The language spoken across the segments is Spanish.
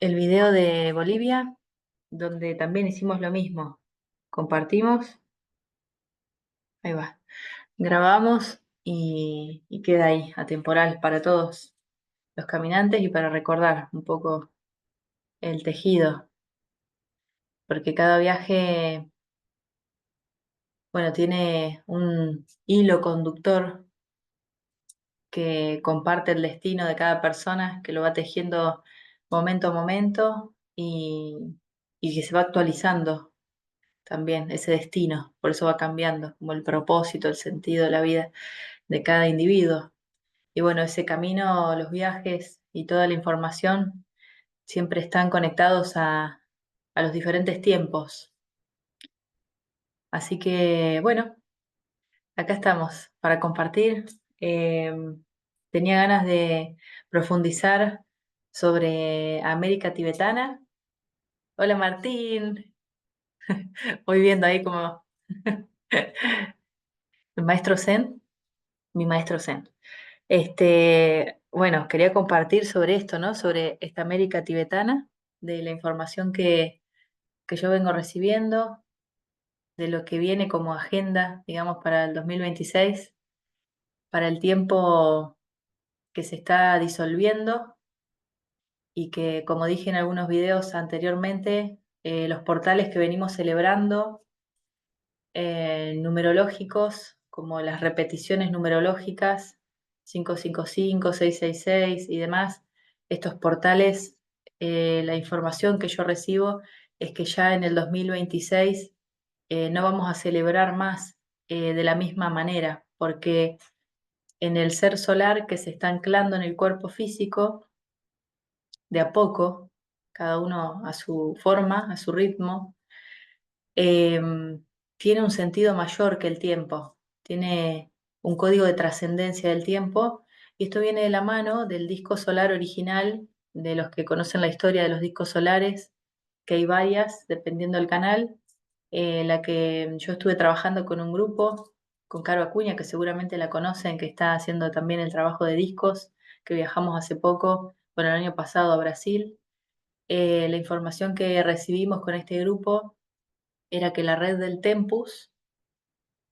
el video de Bolivia, donde también hicimos lo mismo. Compartimos, ahí va. Grabamos y queda ahí, atemporal para todos los caminantes y para recordar un poco el tejido, porque cada viaje, bueno, tiene un hilo conductor que comparte el destino de cada persona, que lo va tejiendo momento a momento y que se va actualizando también ese destino, por eso va cambiando, como el propósito, el sentido de la vida de cada individuo. Y bueno, ese camino, los viajes y toda la información siempre están conectados a los diferentes tiempos. Así que bueno, acá estamos para compartir. Eh, Tenía ganas de profundizar sobre América tibetana. Hola Martín, voy viendo ahí como el maestro Zen, mi maestro Zen. Bueno, quería compartir sobre esto, ¿no? Sobre esta América tibetana, de la información que yo vengo recibiendo, de lo que viene como agenda, digamos, para el 2026, para el tiempo que se está disolviendo y que, como dije en algunos videos anteriormente, los portales que venimos celebrando, numerológicos, como las repeticiones numerológicas, 555, 666 y demás, estos portales, la información que yo recibo es que ya en el 2026 no vamos a celebrar más de la misma manera, porque en el ser solar que se está anclando en el cuerpo físico, de a poco, cada uno a su forma, a su ritmo, tiene un sentido mayor que el tiempo, tiene un código de trascendencia del tiempo, y esto viene de la mano del disco solar original, de los que conocen la historia de los discos solares, que hay varias, dependiendo del canal. La que yo estuve trabajando con un grupo, con Caro Acuña, que seguramente la conocen, que está haciendo también el trabajo de discos, que viajamos hace poco, bueno, el año pasado a Brasil. La información que recibimos con este grupo era que la red del Tempus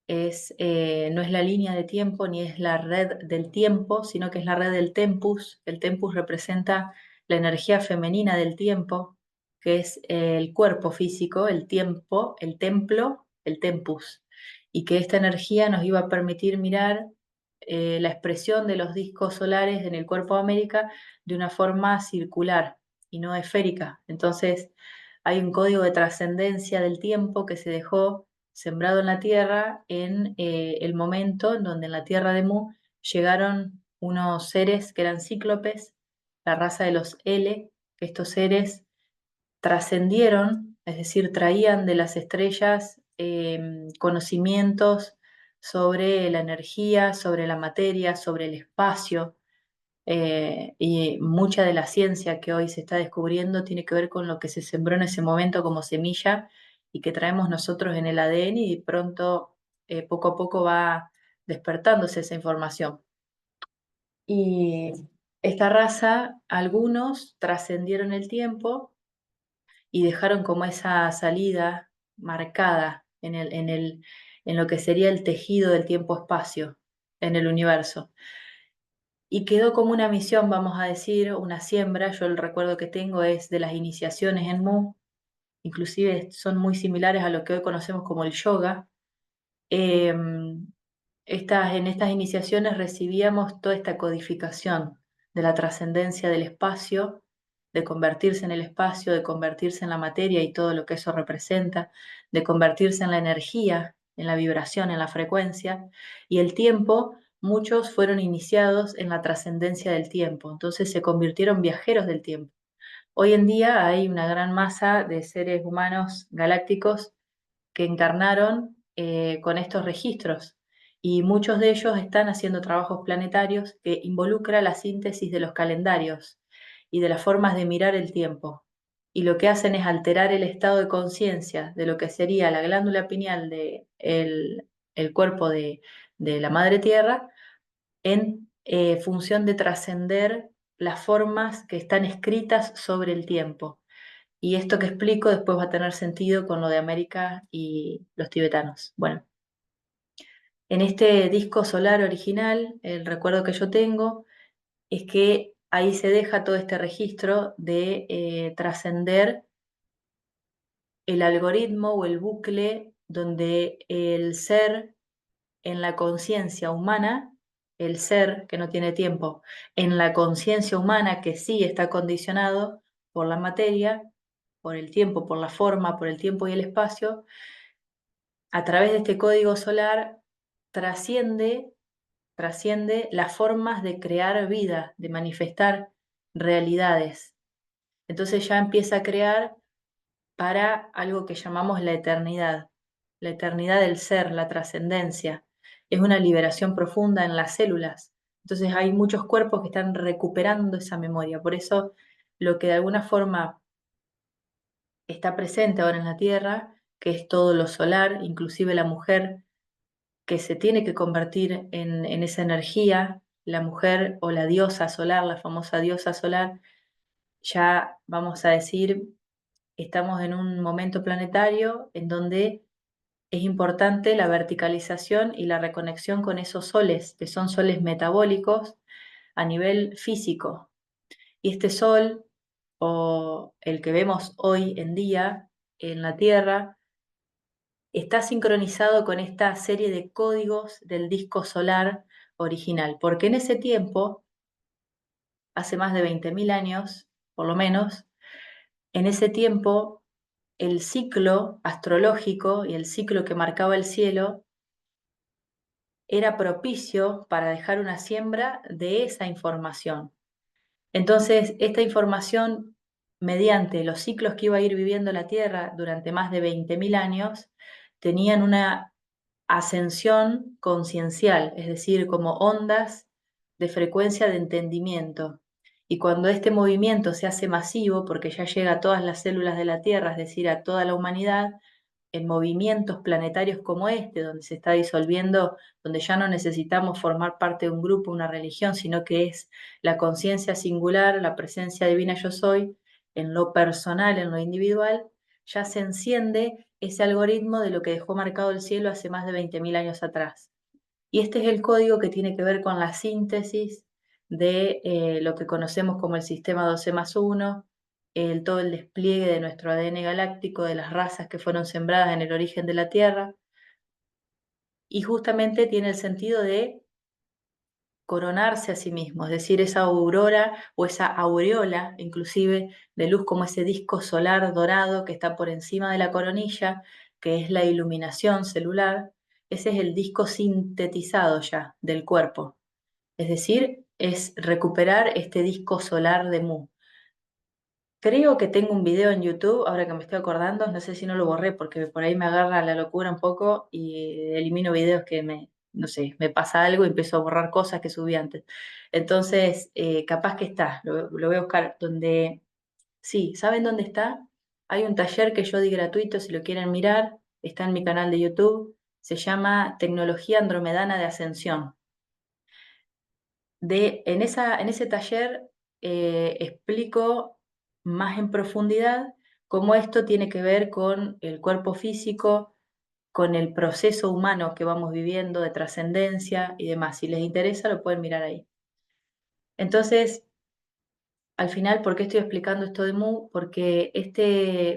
no es la línea de tiempo ni es la red del tiempo, sino que es la red del Tempus. El Tempus representa la energía femenina del tiempo, que es el cuerpo físico, el tiempo, el templo, el Tempus. Y que esta energía nos iba a permitir mirar la expresión de los discos solares en el cuerpo de América de una forma circular y no esférica. Entonces, hay un código de trascendencia del tiempo que se dejó sembrado en la tierra en el momento en donde en la tierra de Mu llegaron unos seres que eran cíclopes, la raza de los L, que estos seres trascendieron, es decir, traían de las estrellas conocimientos sobre la energía, sobre la materia, sobre el espacio, y mucha de la ciencia que hoy se está descubriendo tiene que ver con lo que se sembró en ese momento como semilla y que traemos nosotros en el ADN y pronto, poco a poco va despertándose esa información. Y esta raza, algunos trascendieron el tiempo y dejaron como esa salida marcada en lo que sería el tejido del tiempo-espacio en el universo. Y quedó como una misión, vamos a decir, una siembra. Yo el recuerdo que tengo es de las iniciaciones en Mu, inclusive son muy similares a lo que hoy conocemos como el yoga. Eh, en estas iniciaciones recibíamos toda esta codificación de la trascendencia del espacio, de convertirse en el espacio, de convertirse en la materia y todo lo que eso representa, de convertirse en la energía, en la vibración, en la frecuencia, y el tiempo. Muchos fueron iniciados en la trascendencia del tiempo, entonces se convirtieron viajeros del tiempo. Hoy en día hay una gran masa de seres humanos galácticos que encarnaron con estos registros y muchos de ellos están haciendo trabajos planetarios que involucra la síntesis de los calendarios y de las formas de mirar el tiempo. Y lo que hacen es alterar el estado de conciencia de lo que sería la glándula pineal de el cuerpo de la madre tierra en función de trascender las formas que están escritas sobre el tiempo. Y esto que explico después va a tener sentido con lo de América y los tibetanos. Bueno, en este disco solar original, el recuerdo que yo tengo es que ahí se deja todo este registro de trascender el algoritmo o el bucle donde el ser en la conciencia humana, el ser que no tiene tiempo, en la conciencia humana que sí está condicionado por la materia, por el tiempo, por la forma, por el tiempo y el espacio, a través de este código solar trasciende las formas de crear vida, de manifestar realidades. Entonces ya empieza a crear para algo que llamamos la eternidad del ser, la trascendencia. Es una liberación profunda en las células. Entonces hay muchos cuerpos que están recuperando esa memoria. Por eso lo que de alguna forma está presente ahora en la Tierra, que es todo lo solar, inclusive la mujer que se tiene que convertir en esa energía, la mujer o la diosa solar, la famosa diosa solar, ya vamos a decir, estamos en un momento planetario en donde es importante la verticalización y la reconexión con esos soles, que son soles metabólicos a nivel físico. Y este sol, o el que vemos hoy en día en la Tierra, está sincronizado con esta serie de códigos del disco solar original, porque en ese tiempo, hace más de 20.000 años, por lo menos, en ese tiempo el ciclo astrológico y el ciclo que marcaba el cielo era propicio para dejar una siembra de esa información. Entonces, esta información, mediante los ciclos que iba a ir viviendo la Tierra durante más de 20.000 años, tenían una ascensión conciencial, es decir, como ondas de frecuencia de entendimiento. Y cuando este movimiento se hace masivo, porque ya llega a todas las células de la Tierra, es decir, a toda la humanidad, en movimientos planetarios como este, donde se está disolviendo, donde ya no necesitamos formar parte de un grupo, una religión, sino que es la conciencia singular, la presencia divina yo soy, en lo personal, en lo individual, ya se enciende ese algoritmo de lo que dejó marcado el cielo hace más de 20.000 años atrás. Y este es el código que tiene que ver con la síntesis de lo que conocemos como el sistema 12+1, todo el despliegue de nuestro ADN galáctico, de las razas que fueron sembradas en el origen de la Tierra, y justamente tiene el sentido de coronarse a sí mismo, es decir, esa aurora o esa aureola, inclusive de luz como ese disco solar dorado que está por encima de la coronilla, que es la iluminación celular, ese es el disco sintetizado ya del cuerpo. Es decir, es recuperar este disco solar de Mu. Creo que tengo un video en YouTube, ahora que me estoy acordando, no sé si no lo borré porque por ahí me agarra la locura un poco y elimino videos que no sé, me pasa algo y empiezo a borrar cosas que subí antes. Entonces, capaz que está, lo voy a buscar, donde, sí, ¿saben dónde está? Hay un taller que yo di gratuito, si lo quieren mirar, está en mi canal de YouTube, se llama Tecnología Andromedana de Ascensión. En ese taller explico más en profundidad cómo esto tiene que ver con el cuerpo físico, con el proceso humano que vamos viviendo de trascendencia y demás. Si les interesa, lo pueden mirar ahí. Entonces, al final, ¿por qué estoy explicando esto de Mu? Porque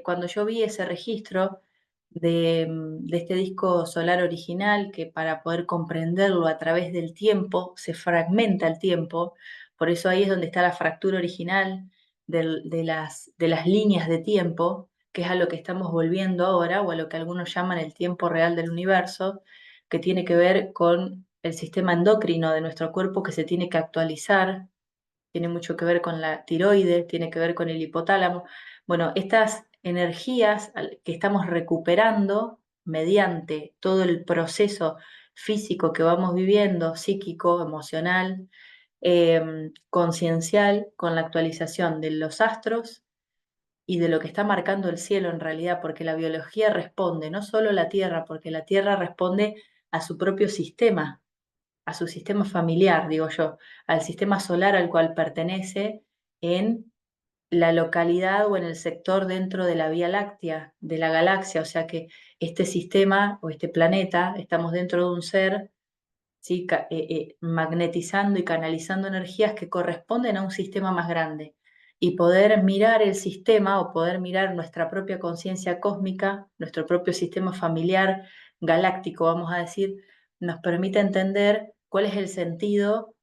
cuando yo vi ese registro de este disco solar original, que para poder comprenderlo a través del tiempo, se fragmenta el tiempo, por eso ahí es donde está la fractura original de las líneas de tiempo, que es a lo que estamos volviendo ahora, o a lo que algunos llaman el tiempo real del universo, que tiene que ver con el sistema endocrino de nuestro cuerpo que se tiene que actualizar, tiene mucho que ver con la tiroides, tiene que ver con el hipotálamo. Bueno, estas energías que estamos recuperando mediante todo el proceso físico que vamos viviendo, psíquico, emocional, conciencial, con la actualización de los astros y de lo que está marcando el cielo en realidad, porque la biología responde, no solo la Tierra, porque la Tierra responde a su propio sistema. a su sistema familiar, digo yo, al sistema solar al cual pertenece en la localidad o en el sector dentro de la Vía Láctea, de la galaxia, o sea que este sistema o este planeta, estamos dentro de un ser, ¿sí? Magnetizando y canalizando energías que corresponden a un sistema más grande. Y poder mirar el sistema o poder mirar nuestra propia conciencia cósmica, nuestro propio sistema familiar galáctico, vamos a decir, nos permite entender cuál es el sentido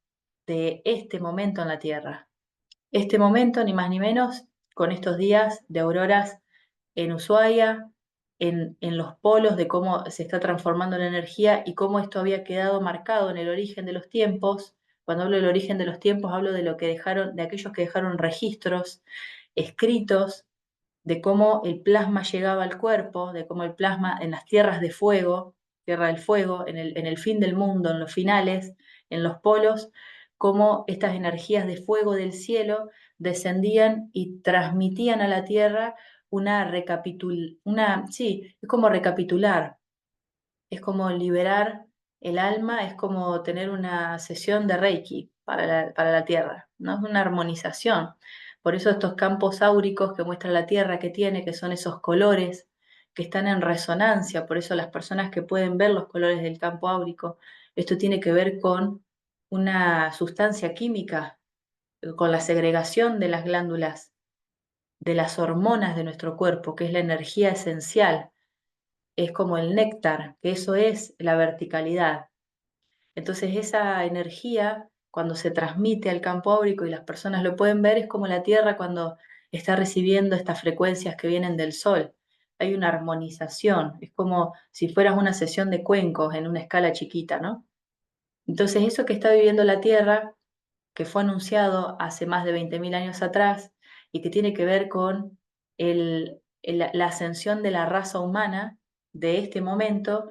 de este momento en la Tierra. Este momento, ni más ni menos, con estos días de auroras en Ushuaia, en los polos de cómo se está transformando la energía y cómo esto había quedado marcado en el origen de los tiempos. Cuando hablo del origen de los tiempos, hablo de lo que dejaron, de aquellos que dejaron registros escritos de cómo el plasma llegaba al cuerpo, de cómo el plasma en las tierras de fuego, tierra del fuego, en el fin del mundo, en los finales, en los polos, cómo estas energías de fuego del cielo descendían y transmitían a la tierra sí, es como recapitular, es como liberar el alma, es como tener una sesión de Reiki para la Tierra, ¿no? Es una armonización. Por eso estos campos áuricos que muestra la Tierra que tiene, que son esos colores que están en resonancia, por eso las personas que pueden ver los colores del campo áurico, esto tiene que ver con una sustancia química, con la segregación de las glándulas, de las hormonas de nuestro cuerpo, que es la energía esencial, es como el néctar, que eso es la verticalidad. Entonces esa energía, cuando se transmite al campo áurico y las personas lo pueden ver, es como la Tierra cuando está recibiendo estas frecuencias que vienen del Sol. Hay una armonización, es como si fueras una sesión de cuencos en una escala chiquita, ¿no? Entonces eso que está viviendo la Tierra, que fue anunciado hace más de 20.000 años atrás y que tiene que ver con la ascensión de la raza humana de este momento,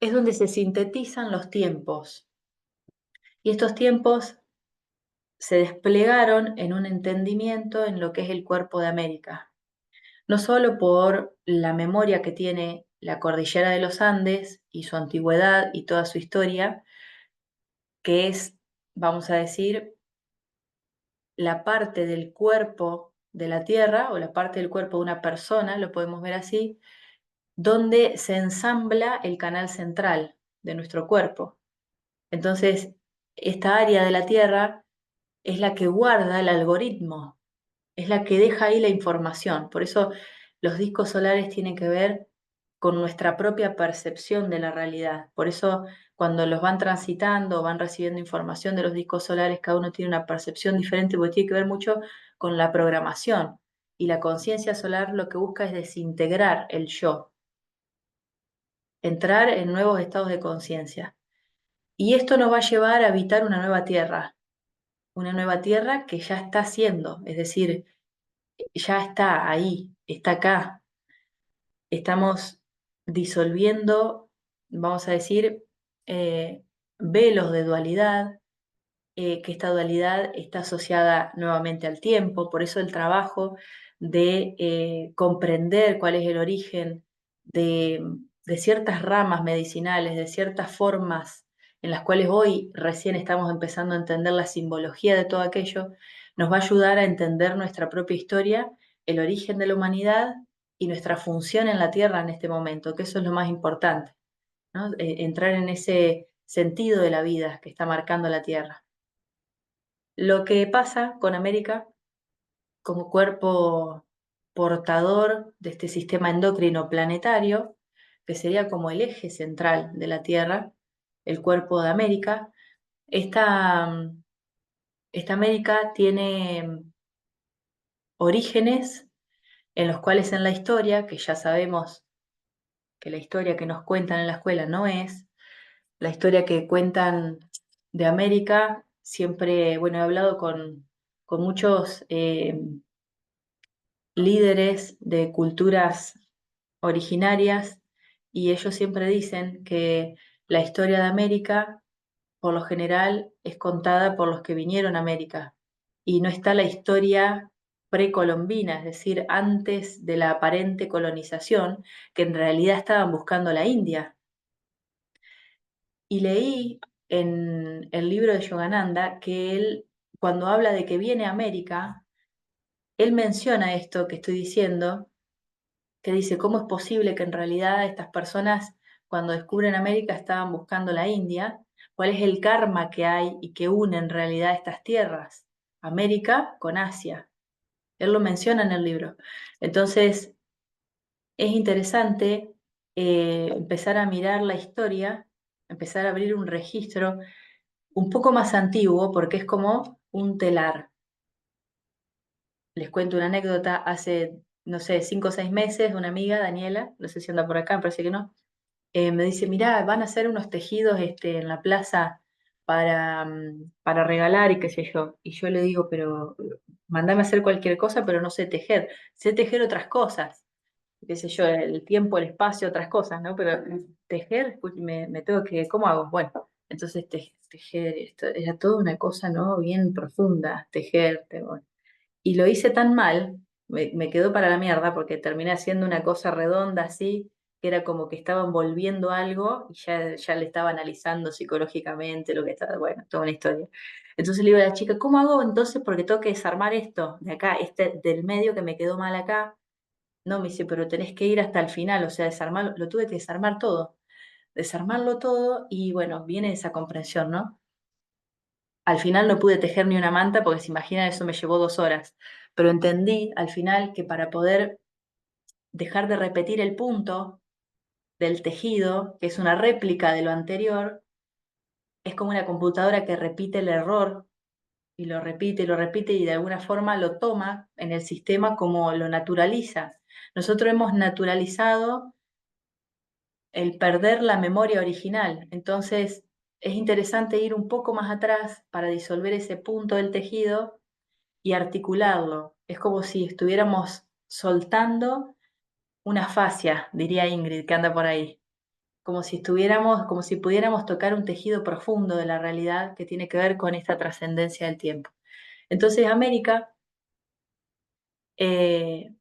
es donde se sintetizan los tiempos. Y estos tiempos se desplegaron en un entendimiento en lo que es el cuerpo de América. No solo por la memoria que tiene la cordillera de los Andes y su antigüedad y toda su historia, que es, vamos a decir, la parte del cuerpo de la Tierra o la parte del cuerpo de una persona, lo podemos ver así, donde se ensambla el canal central de nuestro cuerpo. Entonces, esta área de la Tierra es la que guarda el algoritmo, es la que deja ahí la información. Por eso los discos solares tienen que ver con nuestra propia percepción de la realidad. Por eso cuando los van transitando, van recibiendo información de los discos solares, cada uno tiene una percepción diferente porque tiene que ver mucho con la programación. Y la conciencia solar lo que busca es desintegrar el yo, entrar en nuevos estados de conciencia. Y esto nos va a llevar a habitar una nueva tierra que ya está siendo, es decir, ya está ahí, está acá. Estamos disolviendo, vamos a decir, velos de dualidad, que esta dualidad está asociada nuevamente al tiempo, por eso el trabajo de comprender cuál es el origen de, de ciertas ramas medicinales, de ciertas formas en las cuales hoy recién estamos empezando a entender la simbología de todo aquello, nos va a ayudar a entender nuestra propia historia, el origen de la humanidad y nuestra función en la Tierra en este momento, que eso es lo más importante, ¿no? Entrar en ese sentido de la vida que está marcando la Tierra. Lo que pasa con América como cuerpo portador de este sistema endocrino planetario, que sería como el eje central de la Tierra, el cuerpo de América, esta, esta América tiene orígenes en los cuales en la historia, que ya sabemos que la historia que nos cuentan en la escuela no es, la historia que cuentan de América, siempre, bueno, he hablado con muchos líderes de culturas originarias y ellos siempre dicen que la historia de América, por lo general, es contada por los que vinieron a América y no está la historia precolombina, es decir, antes de la aparente colonización, que en realidad estaban buscando la India. Y leí en el libro de Yogananda que él, cuando habla de que viene a América, él menciona esto que estoy diciendo, que dice, ¿cómo es posible que en realidad estas personas cuando descubren América estaban buscando la India? ¿Cuál es el karma que hay y que une en realidad estas tierras? América con Asia. Él lo menciona en el libro. Entonces, es interesante empezar a mirar la historia, empezar a abrir un registro un poco más antiguo, porque es como un telar. Les cuento una anécdota, hace, no sé, 5 o 6 meses, una amiga, Daniela, no sé si anda por acá, me parece que no, me dice, mirá, van a hacer unos tejidos en la plaza para regalar y qué sé yo. Y yo le digo, pero mandame a hacer cualquier cosa, pero no sé tejer otras cosas, qué sé yo, el tiempo, el espacio, otras cosas, ¿no? Pero tejer, uy, me tengo que, ¿cómo hago? Bueno, entonces tejer, esto, era toda una cosa, ¿no? Bien profunda, tejer, bueno. Y lo hice tan mal, me quedó para la mierda porque terminé haciendo una cosa redonda así, que era como que estaba envolviendo algo y ya le estaba analizando psicológicamente lo que estaba, bueno, toda una historia. Entonces le digo a la chica, ¿cómo hago entonces? Porque tengo que desarmar esto de acá, este del medio que me quedó mal acá. No, me dice, pero tenés que ir hasta el final, o sea, desarmarlo, lo tuve que desarmar todo, desarmarlo todo y bueno, viene esa comprensión, ¿no? Al final no pude tejer ni una manta porque se imaginan, eso me llevó 2 horas, pero entendí al final que para poder dejar de repetir el punto del tejido, que es una réplica de lo anterior, es como una computadora que repite el error y lo repite y de alguna forma lo toma en el sistema como lo naturaliza. Nosotros hemos naturalizado el perder la memoria original, entonces es interesante ir un poco más atrás para disolver ese punto del tejido y articularlo. Es como si estuviéramos soltando una fascia, diría Ingrid, que anda por ahí. Como si estuviéramos, como si pudiéramos tocar un tejido profundo de la realidad que tiene que ver con esta trascendencia del tiempo. Entonces, América, eh,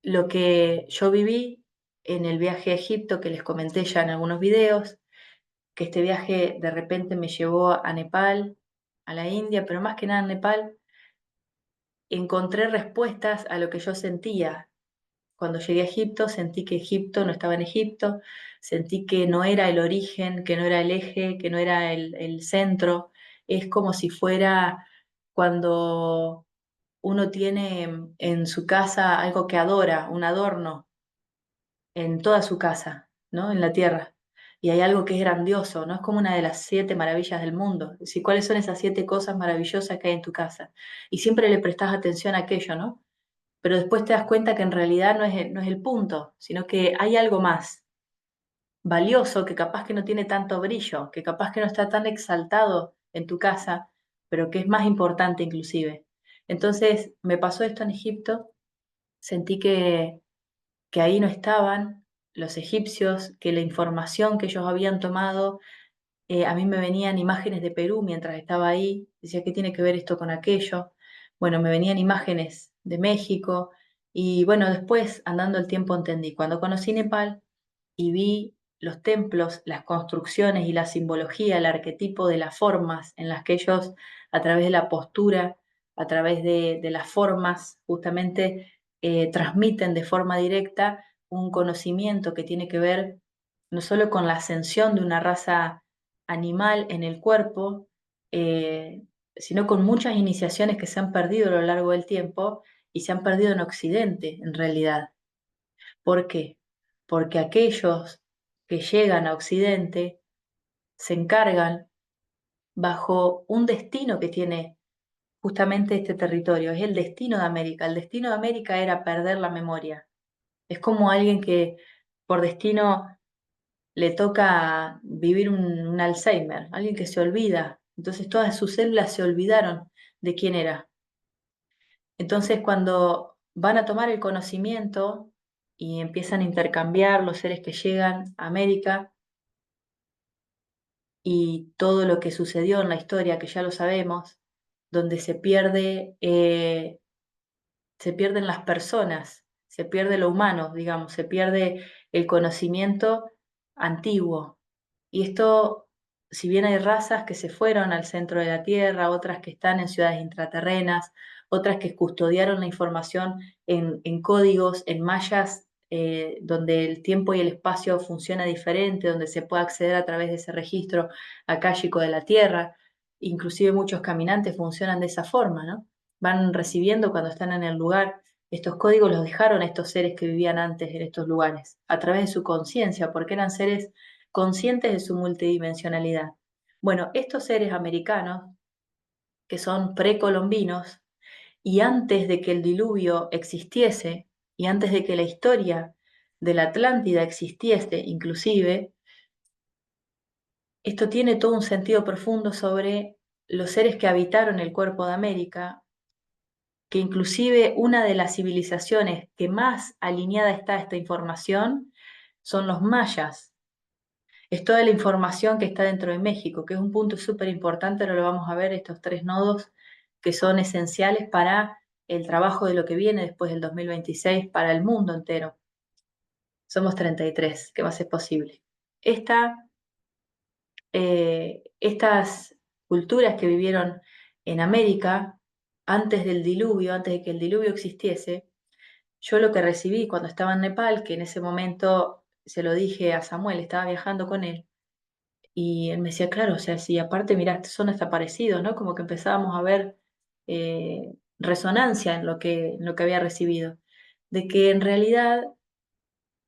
lo que yo viví en el viaje a Egipto, que les comenté ya en algunos videos, que este viaje de repente me llevó a Nepal, a la India, pero más que nada en Nepal, encontré respuestas a lo que yo sentía. Cuando llegué a Egipto, sentí que Egipto no estaba en Egipto, sentí que no era el origen, que no era el eje, que no era el centro. Es como si fuera cuando uno tiene en su casa algo que adora, un adorno, en toda su casa, ¿no? En la tierra. Y hay algo que es grandioso, ¿no? Es como una de las 7 maravillas del mundo. Es decir, ¿cuáles son esas 7 cosas maravillosas que hay en tu casa? Y siempre le prestas atención a aquello, ¿no? Pero después te das cuenta que en realidad no es el punto, sino que hay algo más valioso que capaz que no tiene tanto brillo, que capaz que no está tan exaltado en tu casa, pero que es más importante inclusive. Entonces me pasó esto en Egipto, sentí que ahí no estaban los egipcios, que la información que ellos habían tomado, a mí me venían imágenes de Perú mientras estaba ahí, decía, ¿qué tiene que ver esto con aquello? Bueno, me venían imágenes de México y bueno, después andando el tiempo entendí. Cuando conocí Nepal y vi los templos, las construcciones y la simbología, el arquetipo de las formas en las que ellos, a través de la postura, a través de las formas, justamente transmiten de forma directa un conocimiento que tiene que ver no solo con la ascensión de una raza animal en el cuerpo, eh, sino con muchas iniciaciones que se han perdido a lo largo del tiempo y se han perdido en Occidente, en realidad. ¿Por qué? Porque aquellos que llegan a Occidente se encargan bajo un destino que tiene justamente este territorio, es el destino de América. El destino de América era perder la memoria. Es como alguien que por destino le toca vivir un Alzheimer, alguien que se olvida. Entonces todas sus células se olvidaron de quién era. Entonces cuando van a tomar el conocimiento y empiezan a intercambiar los seres que llegan a América y todo lo que sucedió en la historia, que ya lo sabemos, donde se pierden las personas, se pierde lo humano, digamos, se pierde el conocimiento antiguo. Y esto si bien hay razas que se fueron al centro de la Tierra, otras que están en ciudades intraterrenas, otras que custodiaron la información en códigos, en mallas, donde el tiempo y el espacio funciona diferente, donde se puede acceder a través de ese registro akáshico de la Tierra. Inclusive muchos caminantes funcionan de esa forma, ¿no? Van recibiendo cuando están en el lugar. Estos códigos los dejaron estos seres que vivían antes en estos lugares, a través de su conciencia, porque eran seres conscientes de su multidimensionalidad. Bueno, estos seres americanos, que son precolombinos, y antes de que el diluvio existiese, y antes de que la historia de la Atlántida existiese inclusive, esto tiene todo un sentido profundo sobre los seres que habitaron el cuerpo de América, que inclusive una de las civilizaciones que más alineada está a esta información son los mayas. Es toda la información que está dentro de México, que es un punto súper importante, ahora lo vamos a ver, estos tres nodos que son esenciales para el trabajo de lo que viene después del 2026 para el mundo entero. Somos 33, ¿qué más es posible? Estas culturas que vivieron en América antes del diluvio, antes de que el diluvio existiese, yo lo que recibí cuando estaba en Nepal, que en ese momento se lo dije a Samuel, estaba viajando con él, y él me decía, claro, o sea, sí, aparte, mirá, estos son desaparecidos, ¿no? Como que empezábamos a ver resonancia en lo que había recibido, de que en realidad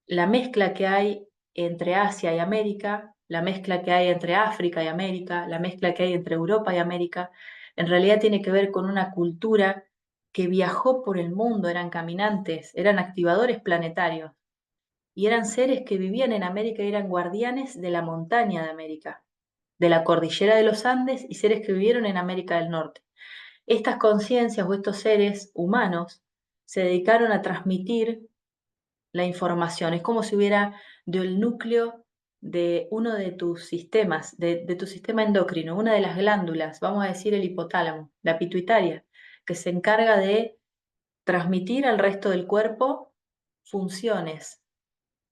la mezcla que hay entre Asia y América, la mezcla que hay entre África y América, la mezcla que hay entre Europa y América, en realidad tiene que ver con una cultura que viajó por el mundo, eran caminantes, eran activadores planetarios y eran seres que vivían en América y eran guardianes de la montaña de América, de la cordillera de los Andes y seres que vivieron en América del Norte. Estas conciencias o estos seres humanos se dedicaron a transmitir la información. Es como si hubiera del núcleo de uno de tus sistemas, de tu sistema endocrino, una de las glándulas, vamos a decir el hipotálamo, la pituitaria, que se encarga de transmitir al resto del cuerpo funciones,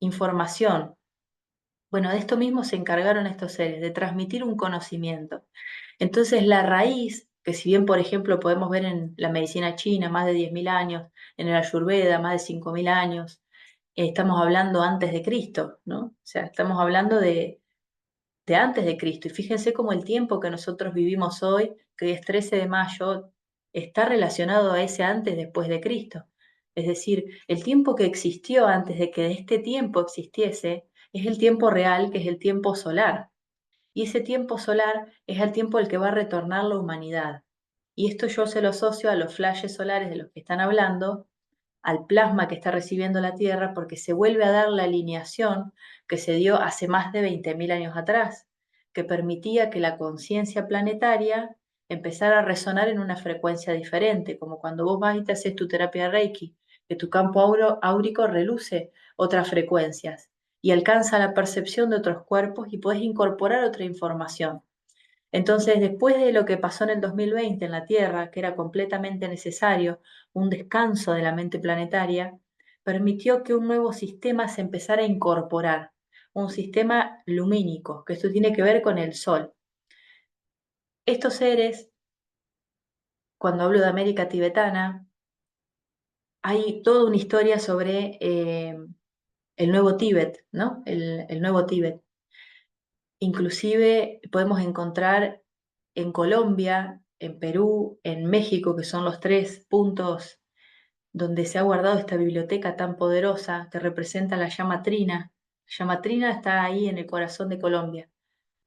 información. Bueno, de esto mismo se encargaron estos seres, de transmitir un conocimiento. Entonces, la raíz, que si bien, por ejemplo, podemos ver en la medicina china más de 10.000 años, en el Ayurveda más de 5.000 años, estamos hablando antes de Cristo, ¿no? O sea, estamos hablando de antes de Cristo. Y fíjense cómo el tiempo que nosotros vivimos hoy, que hoy es 13 de mayo, está relacionado a ese antes después de Cristo. Es decir, el tiempo que existió antes de que este tiempo existiese es el tiempo real, que es el tiempo solar. Y ese tiempo solar es el tiempo al que va a retornar la humanidad. Y esto yo se lo asocio a los flashes solares de los que están hablando, al plasma que está recibiendo la Tierra, porque se vuelve a dar la alineación que se dio hace más de 20.000 años atrás, que permitía que la conciencia planetaria empezara a resonar en una frecuencia diferente, como cuando vos vas y te haces tu terapia Reiki, que tu campo áurico reluce otras frecuencias y alcanza la percepción de otros cuerpos y podés incorporar otra información. Entonces, después de lo que pasó en el 2020 en la Tierra, que era completamente necesario, un descanso de la mente planetaria, permitió que un nuevo sistema se empezara a incorporar, un sistema lumínico, que esto tiene que ver con el Sol. Estos seres, cuando hablo de América tibetana, hay toda una historia sobre el nuevo Tíbet, ¿no? El nuevo Tíbet. Inclusive podemos encontrar en Colombia, en Perú, en México, que son los tres puntos donde se ha guardado esta biblioteca tan poderosa que representa la llama trina. La llama trina está ahí en el corazón de Colombia.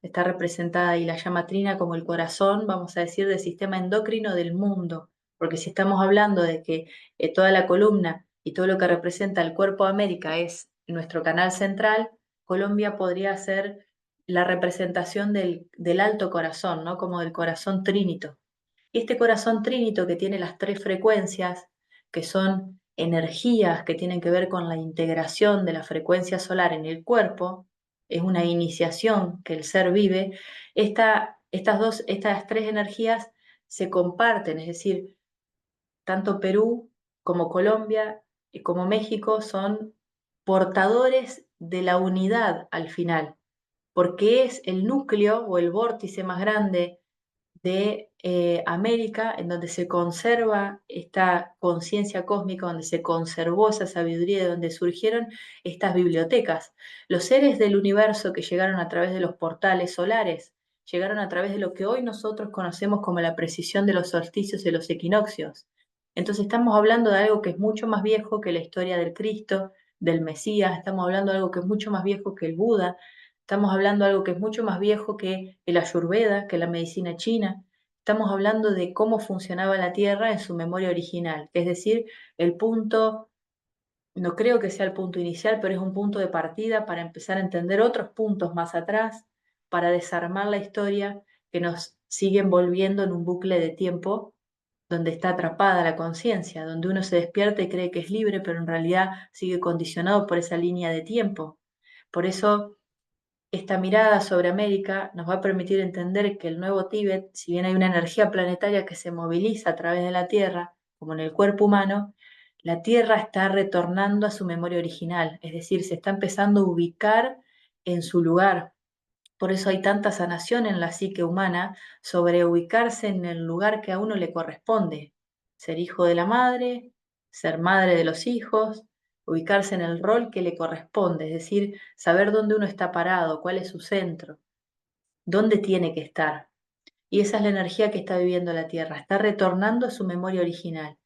Está representada ahí la llama trina como el corazón, vamos a decir, del sistema endocrino del mundo. Porque si estamos hablando de que toda la columna y todo lo que representa el cuerpo de América es nuestro canal central, Colombia podría ser la representación del alto corazón, ¿no? Como del corazón trínito. Y este corazón trínito que tiene las tres frecuencias, que son energías que tienen que ver con la integración de la frecuencia solar en el cuerpo, es una iniciación que el ser vive, estas tres energías se comparten, es decir, tanto Perú como Colombia y como México son portadores de la unidad al final. porque es el núcleo o el vórtice más grande de América, en donde se conserva esta conciencia cósmica, donde se conservó esa sabiduría, de donde surgieron estas bibliotecas. Los seres del universo que llegaron a través de los portales solares, llegaron a través de lo que hoy nosotros conocemos como la precisión de los solsticios y los equinoccios. Entonces estamos hablando de algo que es mucho más viejo que la historia del Cristo, del Mesías, estamos hablando de algo que es mucho más viejo que el Buda, estamos hablando de algo que es mucho más viejo que el Ayurveda, que la medicina china. Estamos hablando de cómo funcionaba la Tierra en su memoria original, es decir, el punto, no creo que sea el punto inicial, pero es un punto de partida para empezar a entender otros puntos más atrás, para desarmar la historia que nos sigue envolviendo en un bucle de tiempo donde está atrapada la conciencia, donde uno se despierta y cree que es libre, pero en realidad sigue condicionado por esa línea de tiempo. Por eso esta mirada sobre América nos va a permitir entender que el nuevo Tíbet, si bien hay una energía planetaria que se moviliza a través de la Tierra, como en el cuerpo humano, la Tierra está retornando a su memoria original, es decir, se está empezando a ubicar en su lugar. Por eso hay tanta sanación en la psique humana sobre ubicarse en el lugar que a uno le corresponde. Ser hijo de la madre, ser madre de los hijos, ubicarse en el rol que le corresponde, es decir, saber dónde uno está parado, cuál es su centro, dónde tiene que estar. Y esa es la energía que está viviendo la Tierra, está retornando a su memoria original.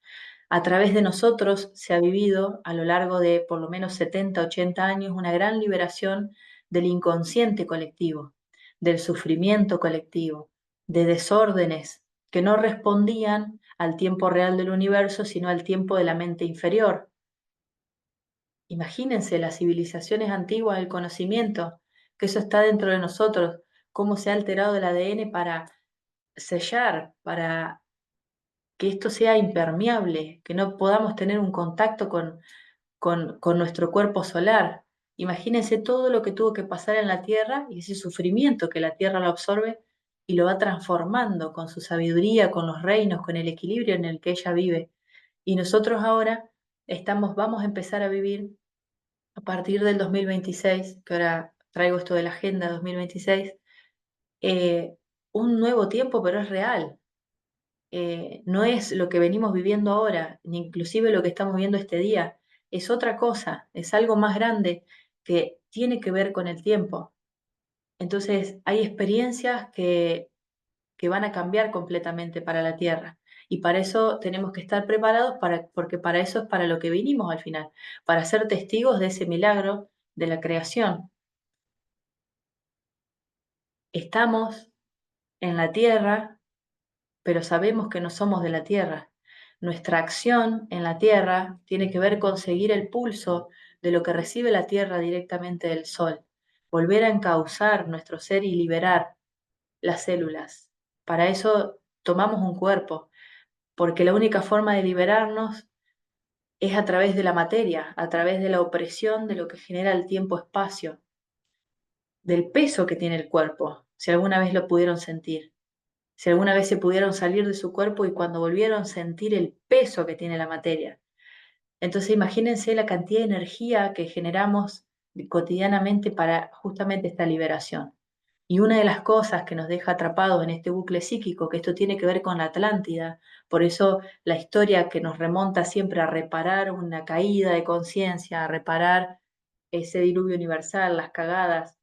A través de nosotros se ha vivido a lo largo de por lo menos 70, 80 años una gran liberación del inconsciente colectivo, del sufrimiento colectivo, de desórdenes que no respondían al tiempo real del universo, sino al tiempo de la mente inferior. Imagínense las civilizaciones antiguas del conocimiento, que eso está dentro de nosotros, cómo se ha alterado el ADN para sellar, para que esto sea impermeable, que no podamos tener un contacto con nuestro cuerpo solar. Imagínense todo lo que tuvo que pasar en la Tierra y ese sufrimiento que la Tierra lo absorbe y lo va transformando con su sabiduría, con los reinos, con el equilibrio en el que ella vive. Y nosotros ahora vamos a empezar a vivir a partir del 2026, que ahora traigo esto de la Agenda 2026, eh, un nuevo tiempo, pero es real. No es lo que venimos viviendo ahora, ni inclusive lo que estamos viendo este día, es otra cosa, es algo más grande que tiene que ver con el tiempo. Entonces, hay experiencias que van a cambiar completamente para la Tierra. Y para eso tenemos que estar preparados, porque para eso es para lo que vinimos al final, para ser testigos de ese milagro de la creación. Estamos en la Tierra, pero sabemos que no somos de la Tierra. Nuestra acción en la Tierra tiene que ver con seguir el pulso de lo que recibe la Tierra directamente del Sol, volver a encauzar nuestro ser y liberar las células. Para eso tomamos un cuerpo, porque la única forma de liberarnos es a través de la materia, a través de la opresión de lo que genera el tiempo-espacio, del peso que tiene el cuerpo, si alguna vez lo pudieron sentir. Si alguna vez se pudieron salir de su cuerpo y cuando volvieron sentir el peso que tiene la materia. Entonces imagínense la cantidad de energía que generamos cotidianamente para justamente esta liberación. Y una de las cosas que nos deja atrapados en este bucle psíquico, que esto tiene que ver con la Atlántida, por eso la historia que nos remonta siempre a reparar una caída de conciencia, a reparar ese diluvio universal, las cagadas,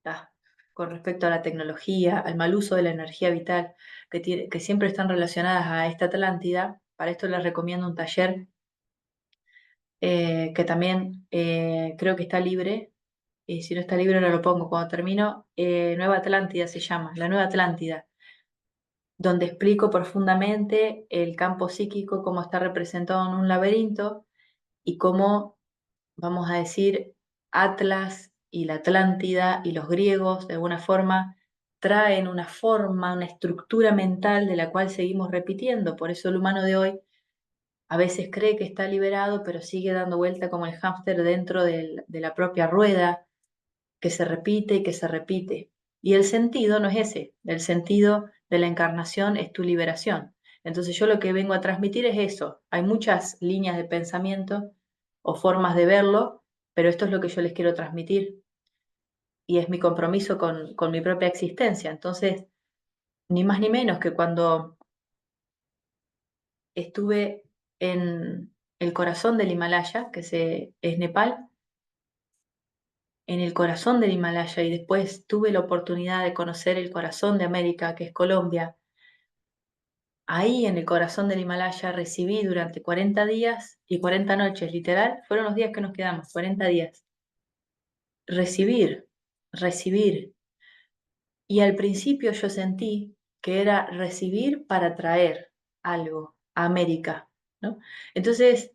ah, con respecto a la tecnología, al mal uso de la energía vital, que siempre están relacionadas a esta Atlántida. Para esto les recomiendo un taller que también creo que está libre, y si no está libre ahora lo pongo cuando termino. Nueva Atlántida se llama, la Nueva Atlántida, donde explico profundamente el campo psíquico, cómo está representado en un laberinto y cómo, vamos a decir, Atlas y la Atlántida y los griegos, de alguna forma, traen una forma, una estructura mental de la cual seguimos repitiendo. Por eso el humano de hoy a veces cree que está liberado, pero sigue dando vuelta como el hámster dentro de la propia rueda, que se repite y que se repite. Y el sentido no es ese, el sentido de la encarnación es tu liberación. Entonces yo lo que vengo a transmitir es eso. Hay muchas líneas de pensamiento o formas de verlo, pero esto es lo que yo les quiero transmitir. y es mi compromiso con mi propia existencia. Entonces, ni más ni menos que cuando estuve en el corazón del Himalaya, es Nepal, en el corazón del Himalaya, y después tuve la oportunidad de conocer el corazón de América, que es Colombia. Ahí en el corazón del Himalaya recibí durante 40 días y 40 noches, literal, fueron los días que nos quedamos, 40 días. Recibir, recibir. Y al principio yo sentí que era recibir para traer algo a América, ¿no? Entonces,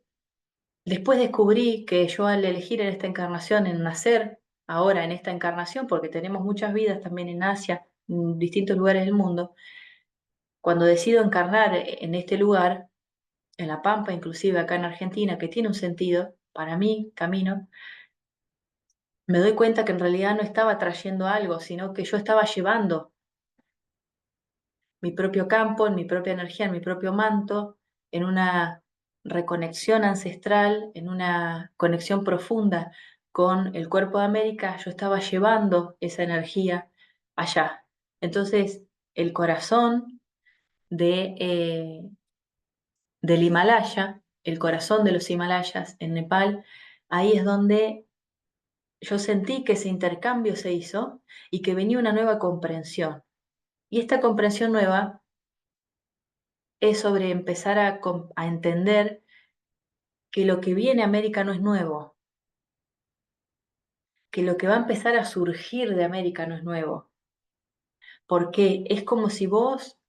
después descubrí que yo al elegir en esta encarnación, en nacer ahora en esta encarnación, porque tenemos muchas vidas también en Asia, en distintos lugares del mundo, cuando decido encarnar en este lugar, en La Pampa, inclusive acá en Argentina, que tiene un sentido para mí, camino, me doy cuenta que en realidad no estaba trayendo algo, sino que yo estaba llevando mi propio campo, en mi propia energía, en mi propio manto, en una reconexión ancestral, en una conexión profunda con el cuerpo de América, yo estaba llevando esa energía allá. Entonces, el corazón del Himalaya, el corazón de los Himalayas en Nepal, ahí es donde yo sentí que ese intercambio se hizo y que venía una nueva comprensión. Y esta comprensión nueva es sobre empezar a entender que lo que viene a América no es nuevo, que lo que va a empezar a surgir de América no es nuevo, porque es como si vos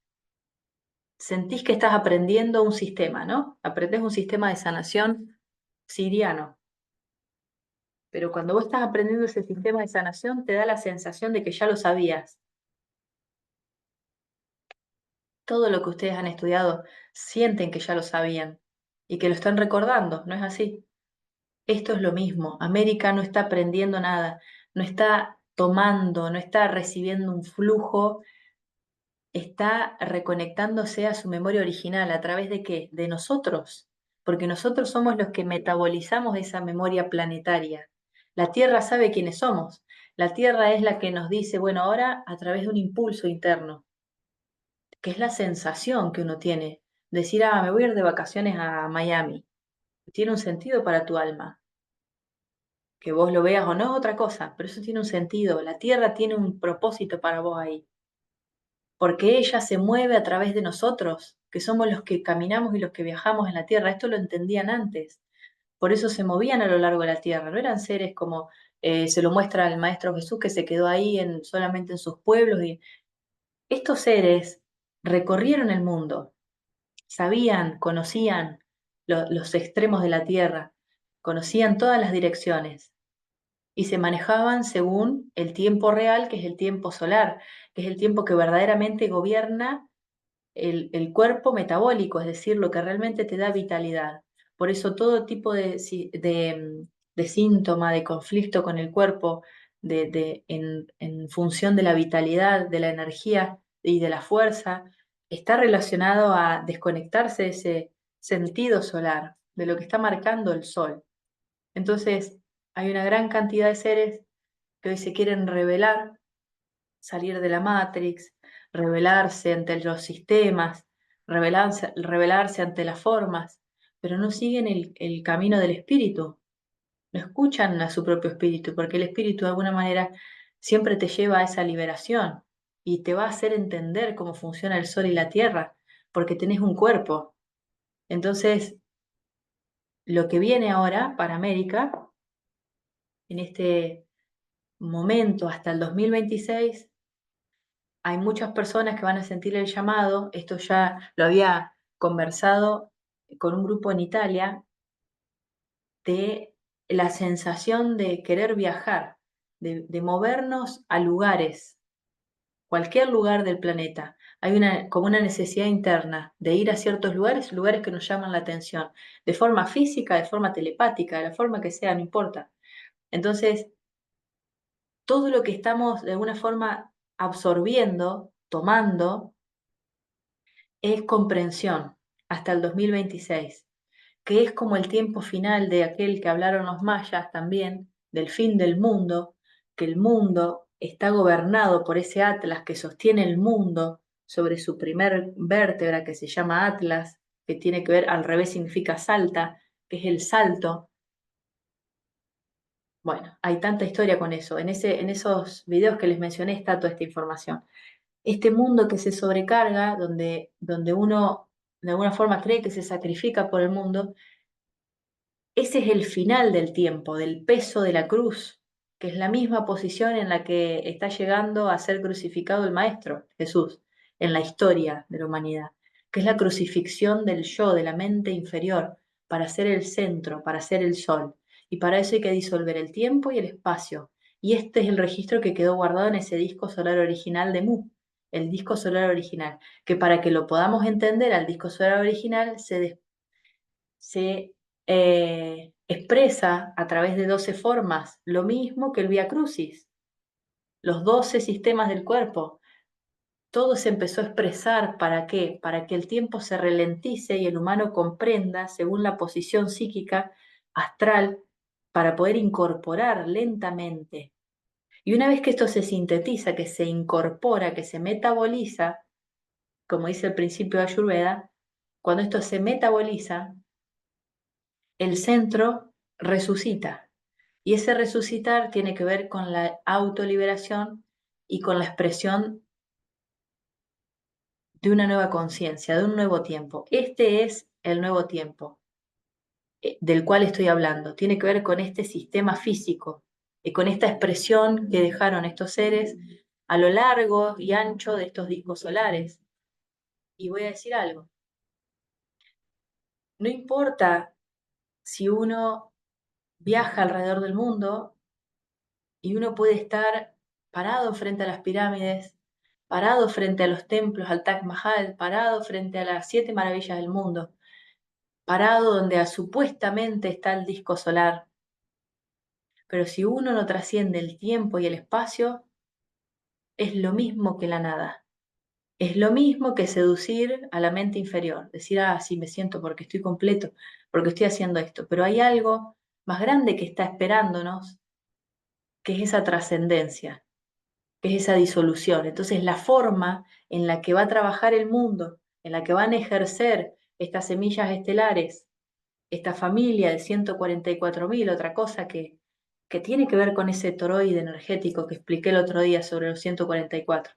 sentís que estás aprendiendo un sistema, ¿no? Aprendés un sistema de sanación siriano, pero cuando vos estás aprendiendo ese sistema de sanación te da la sensación de que ya lo sabías. Todo lo que ustedes han estudiado sienten que ya lo sabían y que lo están recordando, ¿no es así? Esto es lo mismo. América no está aprendiendo nada, no está tomando, no está recibiendo un flujo, está reconectándose a su memoria original. ¿A través de qué? De nosotros, porque nosotros somos los que metabolizamos esa memoria planetaria. La Tierra sabe quiénes somos. La Tierra es la que nos dice, bueno, ahora a través de un impulso interno, que es la sensación que uno tiene. Decir, me voy a ir de vacaciones a Miami. Tiene un sentido para tu alma. Que vos lo veas o no es otra cosa, pero eso tiene un sentido. La Tierra tiene un propósito para vos ahí, porque ella se mueve a través de nosotros, que somos los que caminamos y los que viajamos en la Tierra. Esto lo entendían antes. Por eso se movían a lo largo de la Tierra. No eran seres como se lo muestra el Maestro Jesús, que se quedó ahí solamente en sus pueblos. Y estos seres recorrieron el mundo, sabían, conocían los extremos de la Tierra, conocían todas las direcciones y se manejaban según el tiempo real, que es el tiempo solar, que es el tiempo que verdaderamente gobierna el cuerpo metabólico, es decir, lo que realmente te da vitalidad. Por eso todo tipo de síntoma, de conflicto con el cuerpo, en función de la vitalidad, de la energía y de la fuerza, está relacionado a desconectarse de ese sentido solar, de lo que está marcando el sol. Entonces, hay una gran cantidad de seres que hoy se quieren revelar, salir de la Matrix, revelarse ante los sistemas, revelarse ante las formas, pero no siguen el camino del espíritu, no escuchan a su propio espíritu, porque el espíritu de alguna manera siempre te lleva a esa liberación y te va a hacer entender cómo funciona el sol y la tierra, porque tenés un cuerpo. Entonces, lo que viene ahora para América, en este momento hasta el 2026, hay muchas personas que van a sentir el llamado. Esto ya lo había conversado con un grupo en Italia, de la sensación de querer viajar, de movernos a lugares, cualquier lugar del planeta. Hay como una necesidad interna de ir a ciertos lugares, lugares que nos llaman la atención, de forma física, de forma telepática, de la forma que sea, no importa. Entonces, todo lo que estamos de alguna forma absorbiendo, tomando, es comprensión hasta el 2026, que es como el tiempo final de aquel que hablaron los mayas también, del fin del mundo, que el mundo está gobernado por ese Atlas que sostiene el mundo sobre su primer vértebra que se llama Atlas, que tiene que ver, al revés significa salta, que es el salto. Bueno, hay tanta historia con eso. En esos videos que les mencioné está toda esta información. Este mundo que se sobrecarga, donde uno de alguna forma cree que se sacrifica por el mundo, ese es el final del tiempo, del peso de la cruz, que es la misma posición en la que está llegando a ser crucificado el Maestro, Jesús, en la historia de la humanidad, que es la crucifixión del yo, de la mente inferior, para ser el centro, para ser el sol. Y para eso hay que disolver el tiempo y el espacio. Y este es el registro que quedó guardado en ese disco solar original de Mu, el disco solar original, que para que lo podamos entender al disco solar original se expresa a través de 12 formas, lo mismo que el Vía Crucis, los 12 sistemas del cuerpo. Todo se empezó a expresar, ¿para qué? Para que el tiempo se ralentice y el humano comprenda, según la posición psíquica astral, para poder incorporar lentamente. Y una vez que esto se sintetiza, que se incorpora, que se metaboliza, como dice el principio de Ayurveda, cuando esto se metaboliza, el centro resucita. Y ese resucitar tiene que ver con la autoliberación y con la expresión de una nueva conciencia, de un nuevo tiempo. Este es el nuevo tiempo del cual estoy hablando. Tiene que ver con este sistema físico y con esta expresión que dejaron estos seres a lo largo y ancho de estos discos solares. Y voy a decir algo. No importa si uno viaja alrededor del mundo y uno puede estar parado frente a las pirámides, parado frente a los templos, al Taj Mahal, parado frente a las 7 maravillas del mundo, parado donde supuestamente está el disco solar. Pero si uno no trasciende el tiempo y el espacio, es lo mismo que la nada. Es lo mismo que seducir a la mente inferior, decir, ah, sí, me siento porque estoy completo, porque estoy haciendo esto, pero hay algo más grande que está esperándonos, que es esa trascendencia, que es esa disolución. Entonces, la forma en la que va a trabajar el mundo, en la que van a ejercer estas semillas estelares, esta familia de 144.000, otra cosa que tiene que ver con ese toroide energético que expliqué el otro día sobre los 144,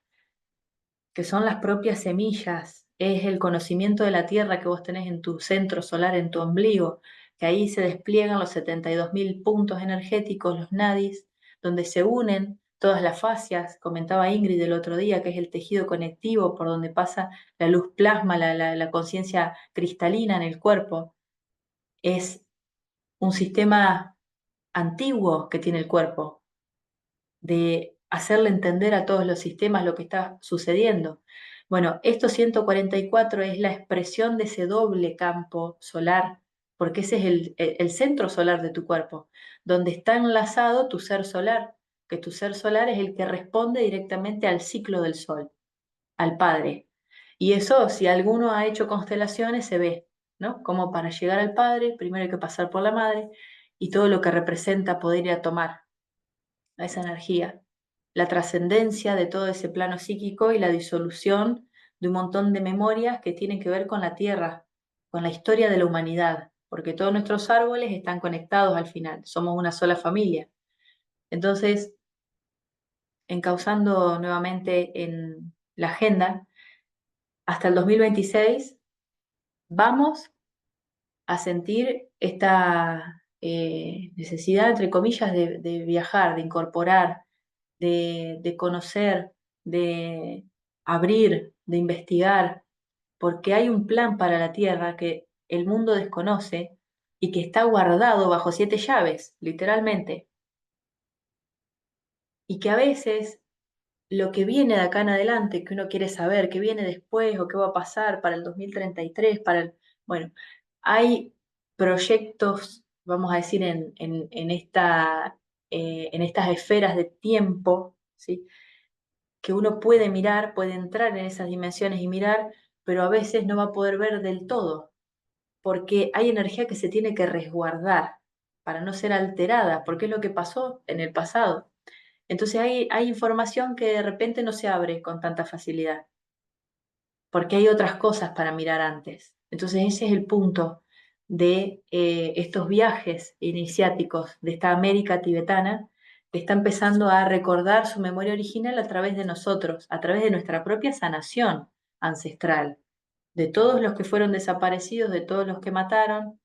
que son las propias semillas, es el conocimiento de la Tierra que vos tenés en tu centro solar, en tu ombligo, que ahí se despliegan los 72.000 puntos energéticos, los nadis, donde se unen todas las fascias, comentaba Ingrid el otro día, que es el tejido conectivo por donde pasa la luz plasma, la conciencia cristalina en el cuerpo. Es un sistema antiguo que tiene el cuerpo, de hacerle entender a todos los sistemas lo que está sucediendo. Bueno, esto 144 es la expresión de ese doble campo solar, porque ese es el centro solar de tu cuerpo, donde está enlazado tu ser solar, que tu ser solar es el que responde directamente al ciclo del sol, al Padre. Y eso, si alguno ha hecho constelaciones, se ve, ¿no? Como para llegar al Padre, primero hay que pasar por la Madre y todo lo que representa poder ir a tomar a esa energía, la trascendencia de todo ese plano psíquico y la disolución de un montón de memorias que tienen que ver con la Tierra, con la historia de la humanidad, porque todos nuestros árboles están conectados al final, somos una sola familia. Entonces, encauzando nuevamente en la agenda, hasta el 2026 vamos a sentir esta necesidad, entre comillas, de viajar, de incorporar, de conocer, de abrir, de investigar, porque hay un plan para la Tierra que el mundo desconoce y que está guardado bajo 7 llaves, literalmente, y que a veces lo que viene de acá en adelante, que uno quiere saber, qué viene después o qué va a pasar para el 2033, bueno, hay proyectos, vamos a decir, en estas esferas de tiempo, ¿sí? Que uno puede mirar, puede entrar en esas dimensiones y mirar, pero a veces no va a poder ver del todo, porque hay energía que se tiene que resguardar para no ser alterada, porque es lo que pasó en el pasado. Entonces hay información que de repente no se abre con tanta facilidad, porque hay otras cosas para mirar antes. Entonces ese es el punto de estos viajes iniciáticos de esta América tibetana, que está empezando a recordar su memoria original a través de nosotros, a través de nuestra propia sanación ancestral, de todos los que fueron desaparecidos, de todos los que mataron,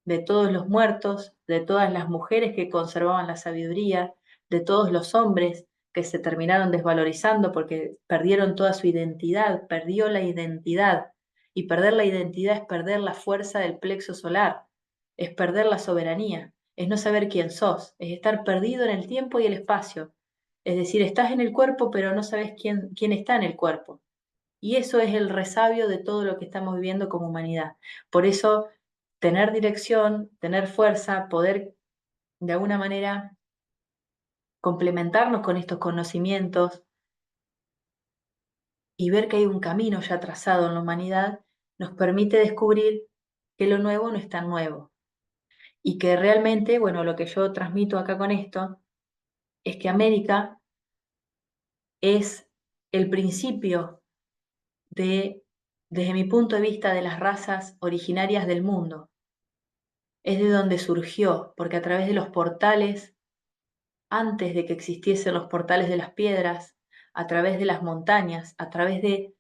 de todos los muertos, de todas las mujeres que conservaban la sabiduría, de todos los hombres que se terminaron desvalorizando porque perdieron toda su identidad, perdió la identidad. Y perder la identidad es perder la fuerza del plexo solar, es perder la soberanía, es no saber quién sos, es estar perdido en el tiempo y el espacio. Es decir, estás en el cuerpo, pero no sabes quién está en el cuerpo. Y eso es el resabio de todo lo que estamos viviendo como humanidad. Por eso, tener dirección, tener fuerza, poder de alguna manera complementarnos con estos conocimientos y ver que hay un camino ya trazado en la humanidad, nos permite descubrir que lo nuevo no es tan nuevo. Y que realmente, bueno, lo que yo transmito acá con esto es que América es el principio de, desde mi punto de vista, de las razas originarias del mundo. Es de donde surgió, porque a través de los portales, antes de que existiesen los portales de las piedras, a través de las montañas, a través de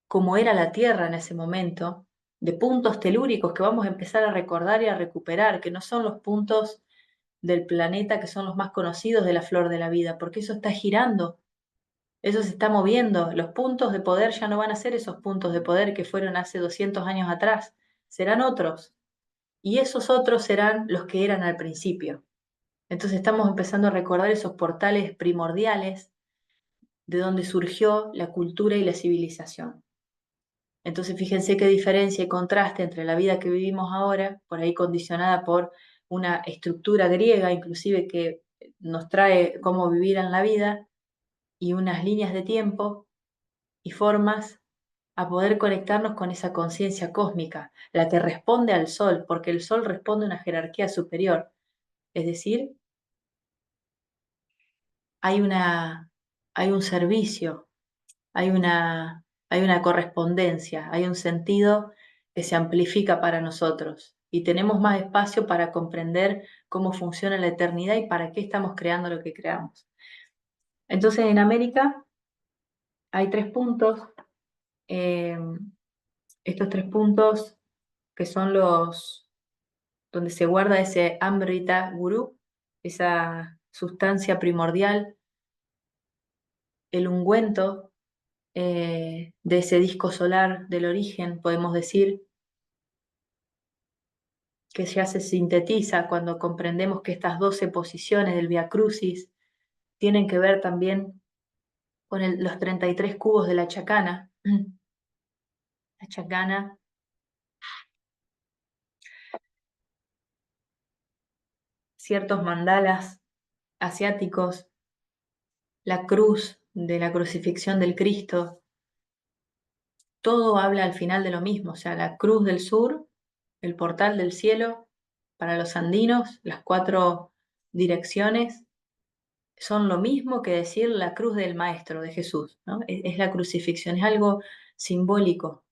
cómo era la Tierra en ese momento, de puntos telúricos que vamos a empezar a recordar y a recuperar, que no son los puntos del planeta que son los más conocidos de la flor de la vida, porque eso está girando, eso se está moviendo. Los puntos de poder ya no van a ser esos puntos de poder que fueron hace 200 años atrás, serán otros. Y esos otros serán los que eran al principio. Entonces estamos empezando a recordar esos portales primordiales de donde surgió la cultura y la civilización. Entonces fíjense qué diferencia y contraste entre la vida que vivimos ahora, por ahí condicionada por una estructura griega, inclusive que nos trae cómo vivir en la vida, y unas líneas de tiempo y formas a poder conectarnos con esa conciencia cósmica, la que responde al sol, porque el sol responde a una jerarquía superior. Es decir, hay hay un servicio, hay una correspondencia, hay un sentido que se amplifica para nosotros y tenemos más espacio para comprender cómo funciona la eternidad y para qué estamos creando lo que creamos. Entonces, en América hay tres puntos, eh, estos tres puntos que son los donde se guarda ese Amrita Guru, esa sustancia primordial, el ungüento de ese disco solar del origen, podemos decir, que ya se sintetiza cuando comprendemos que estas 12 posiciones del Via Crucis tienen que ver también con los 33 cubos de la chacana. La chacana, ciertos mandalas asiáticos, la cruz de la crucifixión del Cristo, todo habla al final de lo mismo, o sea, la cruz del sur, el portal del cielo, para los andinos, las cuatro direcciones son lo mismo que decir la cruz del Maestro, de Jesús, ¿no? Es la crucifixión, es algo simbólico.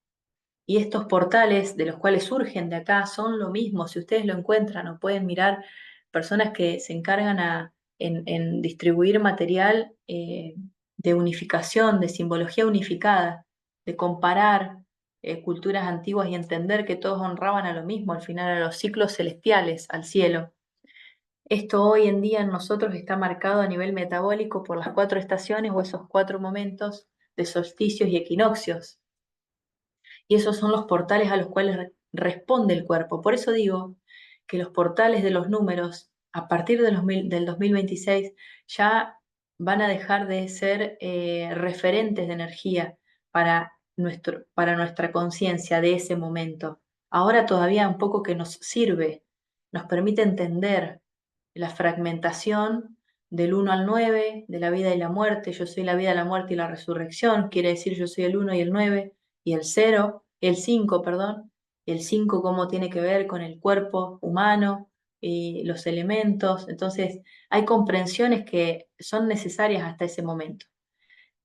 Y estos portales de los cuales surgen de acá son lo mismo, si ustedes lo encuentran o pueden mirar personas que se encargan en distribuir material de unificación, de simbología unificada, de comparar culturas antiguas y entender que todos honraban a lo mismo, al final a los ciclos celestiales, al cielo. Esto hoy en día en nosotros está marcado a nivel metabólico por las cuatro estaciones o esos cuatro momentos de solsticios y equinoccios. Y esos son los portales a los cuales responde el cuerpo. Por eso digo que los portales de los números, a partir del 2026, ya van a dejar de ser referentes de energía para nuestra conciencia de ese momento. Ahora todavía un poco que nos sirve, nos permite entender la fragmentación del 1 al 9, de la vida y la muerte. Yo soy la vida, la muerte y la resurrección, quiere decir yo soy el 1 y el 9 y el 0, el 5, perdón, el 5 cómo tiene que ver con el cuerpo humano, y los elementos. Entonces, hay comprensiones que son necesarias hasta ese momento,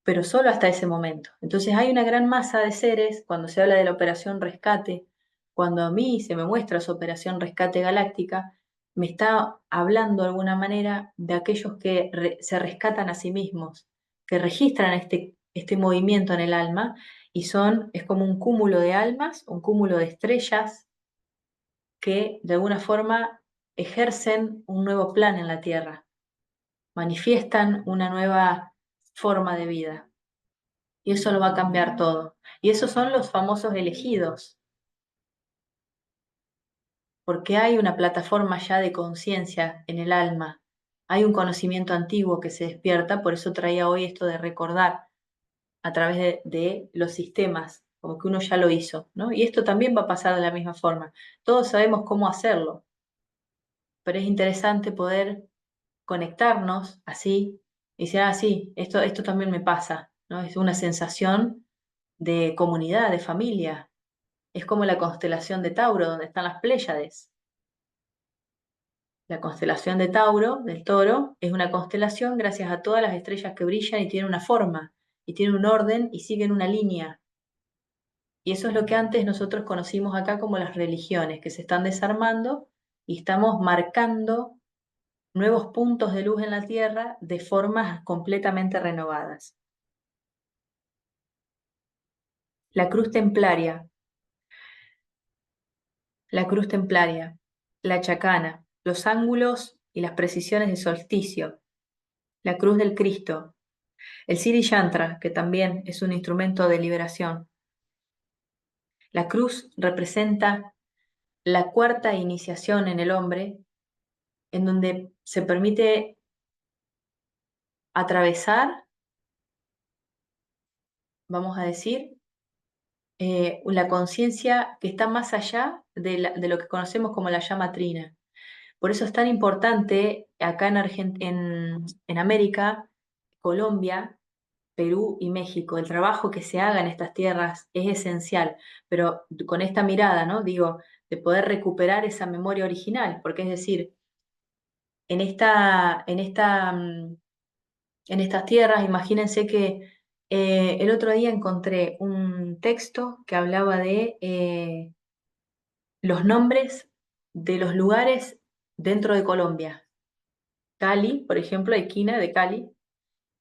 pero solo hasta ese momento. Entonces, hay una gran masa de seres, cuando se habla de la operación rescate, cuando a mí se me muestra su operación rescate galáctica, me está hablando de alguna manera de aquellos que se rescatan a sí mismos, que registran este movimiento en el alma y es como un cúmulo de almas, un cúmulo de estrellas que de alguna forma ejercen un nuevo plan en la Tierra, manifiestan una nueva forma de vida. Y eso lo va a cambiar todo. Y esos son los famosos elegidos, porque hay una plataforma ya de conciencia en el alma, hay un conocimiento antiguo que se despierta, por eso traía hoy esto de recordar a través de los sistemas, como que uno ya lo hizo, ¿no? Y esto también va a pasar de la misma forma. Todos sabemos cómo hacerlo, pero es interesante poder conectarnos así y decir, ah, sí, esto también me pasa, ¿no? Es una sensación de comunidad, de familia. Es como la constelación de Tauro, donde están las Pléyades. La constelación de Tauro, del Toro, es una constelación gracias a todas las estrellas que brillan y tienen una forma, y tienen un orden y siguen una línea. Y eso es lo que antes nosotros conocimos acá como las religiones, que se están desarmando y estamos marcando nuevos puntos de luz en la Tierra de formas completamente renovadas. La cruz templaria, la cruz templaria, la chacana, los ángulos y las precisiones de solsticio, la cruz del Cristo, el Siddhi Yantra, que también es un instrumento de liberación. La cruz representa la cuarta iniciación en el hombre, en donde se permite atravesar, vamos a decir, la conciencia que está más allá de lo que conocemos como la llama trina. Por eso es tan importante acá en América, Colombia, Perú y México. El trabajo que se haga en estas tierras es esencial, pero con esta mirada, ¿no? Digo, de poder recuperar esa memoria original, porque es decir, en en estas tierras, imagínense que el otro día encontré un texto que hablaba de los nombres de los lugares dentro de Colombia. Cali, por ejemplo, hay Quina de Cali,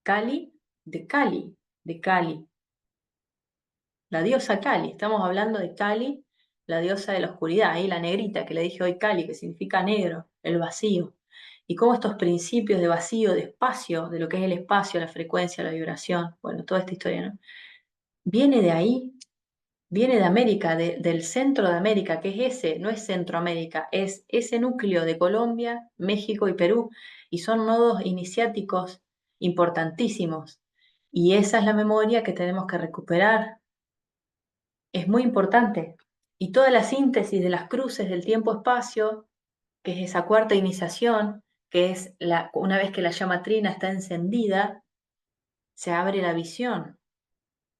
Cali de Cali, de Cali, la diosa Cali, estamos hablando de Cali, la diosa de la oscuridad, ahí la negrita que le dije hoy Cali, que significa negro, el vacío. Y cómo estos principios de vacío, de espacio, de lo que es el espacio, la frecuencia, la vibración, bueno, toda esta historia, ¿no? Viene de ahí, viene de América, del centro de América, que es ese, no es Centroamérica, es ese núcleo de Colombia, México y Perú, y son nodos iniciáticos importantísimos. Y esa es la memoria que tenemos que recuperar. Es muy importante. Y toda la síntesis de las cruces del tiempo-espacio, que es esa cuarta iniciación, que es una vez que la llama trina está encendida, se abre la visión,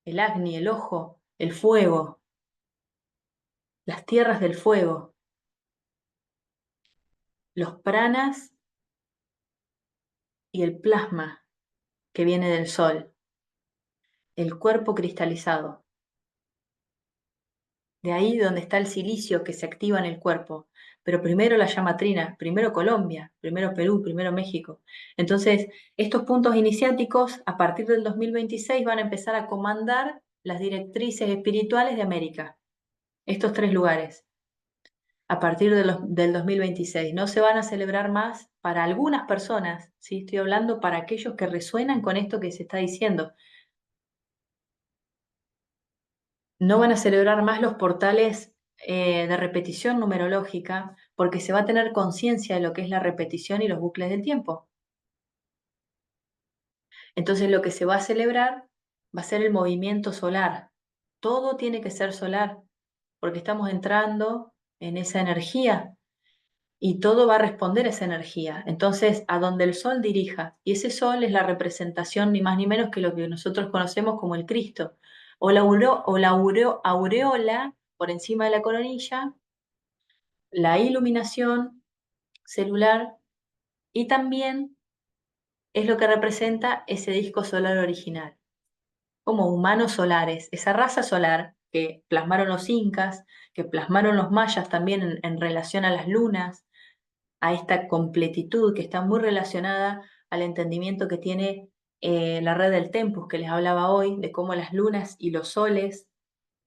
el Agni, el ojo, el fuego, las tierras del fuego, los pranas y el plasma que viene del sol, el cuerpo cristalizado. De ahí donde está el silicio que se activa en el cuerpo. Pero primero la llama trina, primero Colombia, primero Perú, primero México. Entonces, estos puntos iniciáticos a partir del 2026 van a empezar a comandar las directrices espirituales de América. Estos tres lugares, a partir del 2026. No se van a celebrar más para algunas personas, ¿sí? Estoy hablando para aquellos que resuenan con esto que se está diciendo. No van a celebrar más los portales de repetición numerológica porque se va a tener conciencia de lo que es la repetición y los bucles del tiempo. Entonces lo que se va a celebrar va a ser el movimiento solar. Todo tiene que ser solar porque estamos entrando en esa energía y todo va a responder a esa energía. Entonces, a donde el sol dirija, y ese sol es la representación ni más ni menos que lo que nosotros conocemos como el Cristo, o la aureola por encima de la coronilla, la iluminación celular, y también es lo que representa ese disco solar original, como humanos solares, esa raza solar que plasmaron los incas, que plasmaron los mayas también en relación a las lunas, a esta completitud que está muy relacionada al entendimiento que tiene la red del Tempus que les hablaba hoy, de cómo las lunas y los soles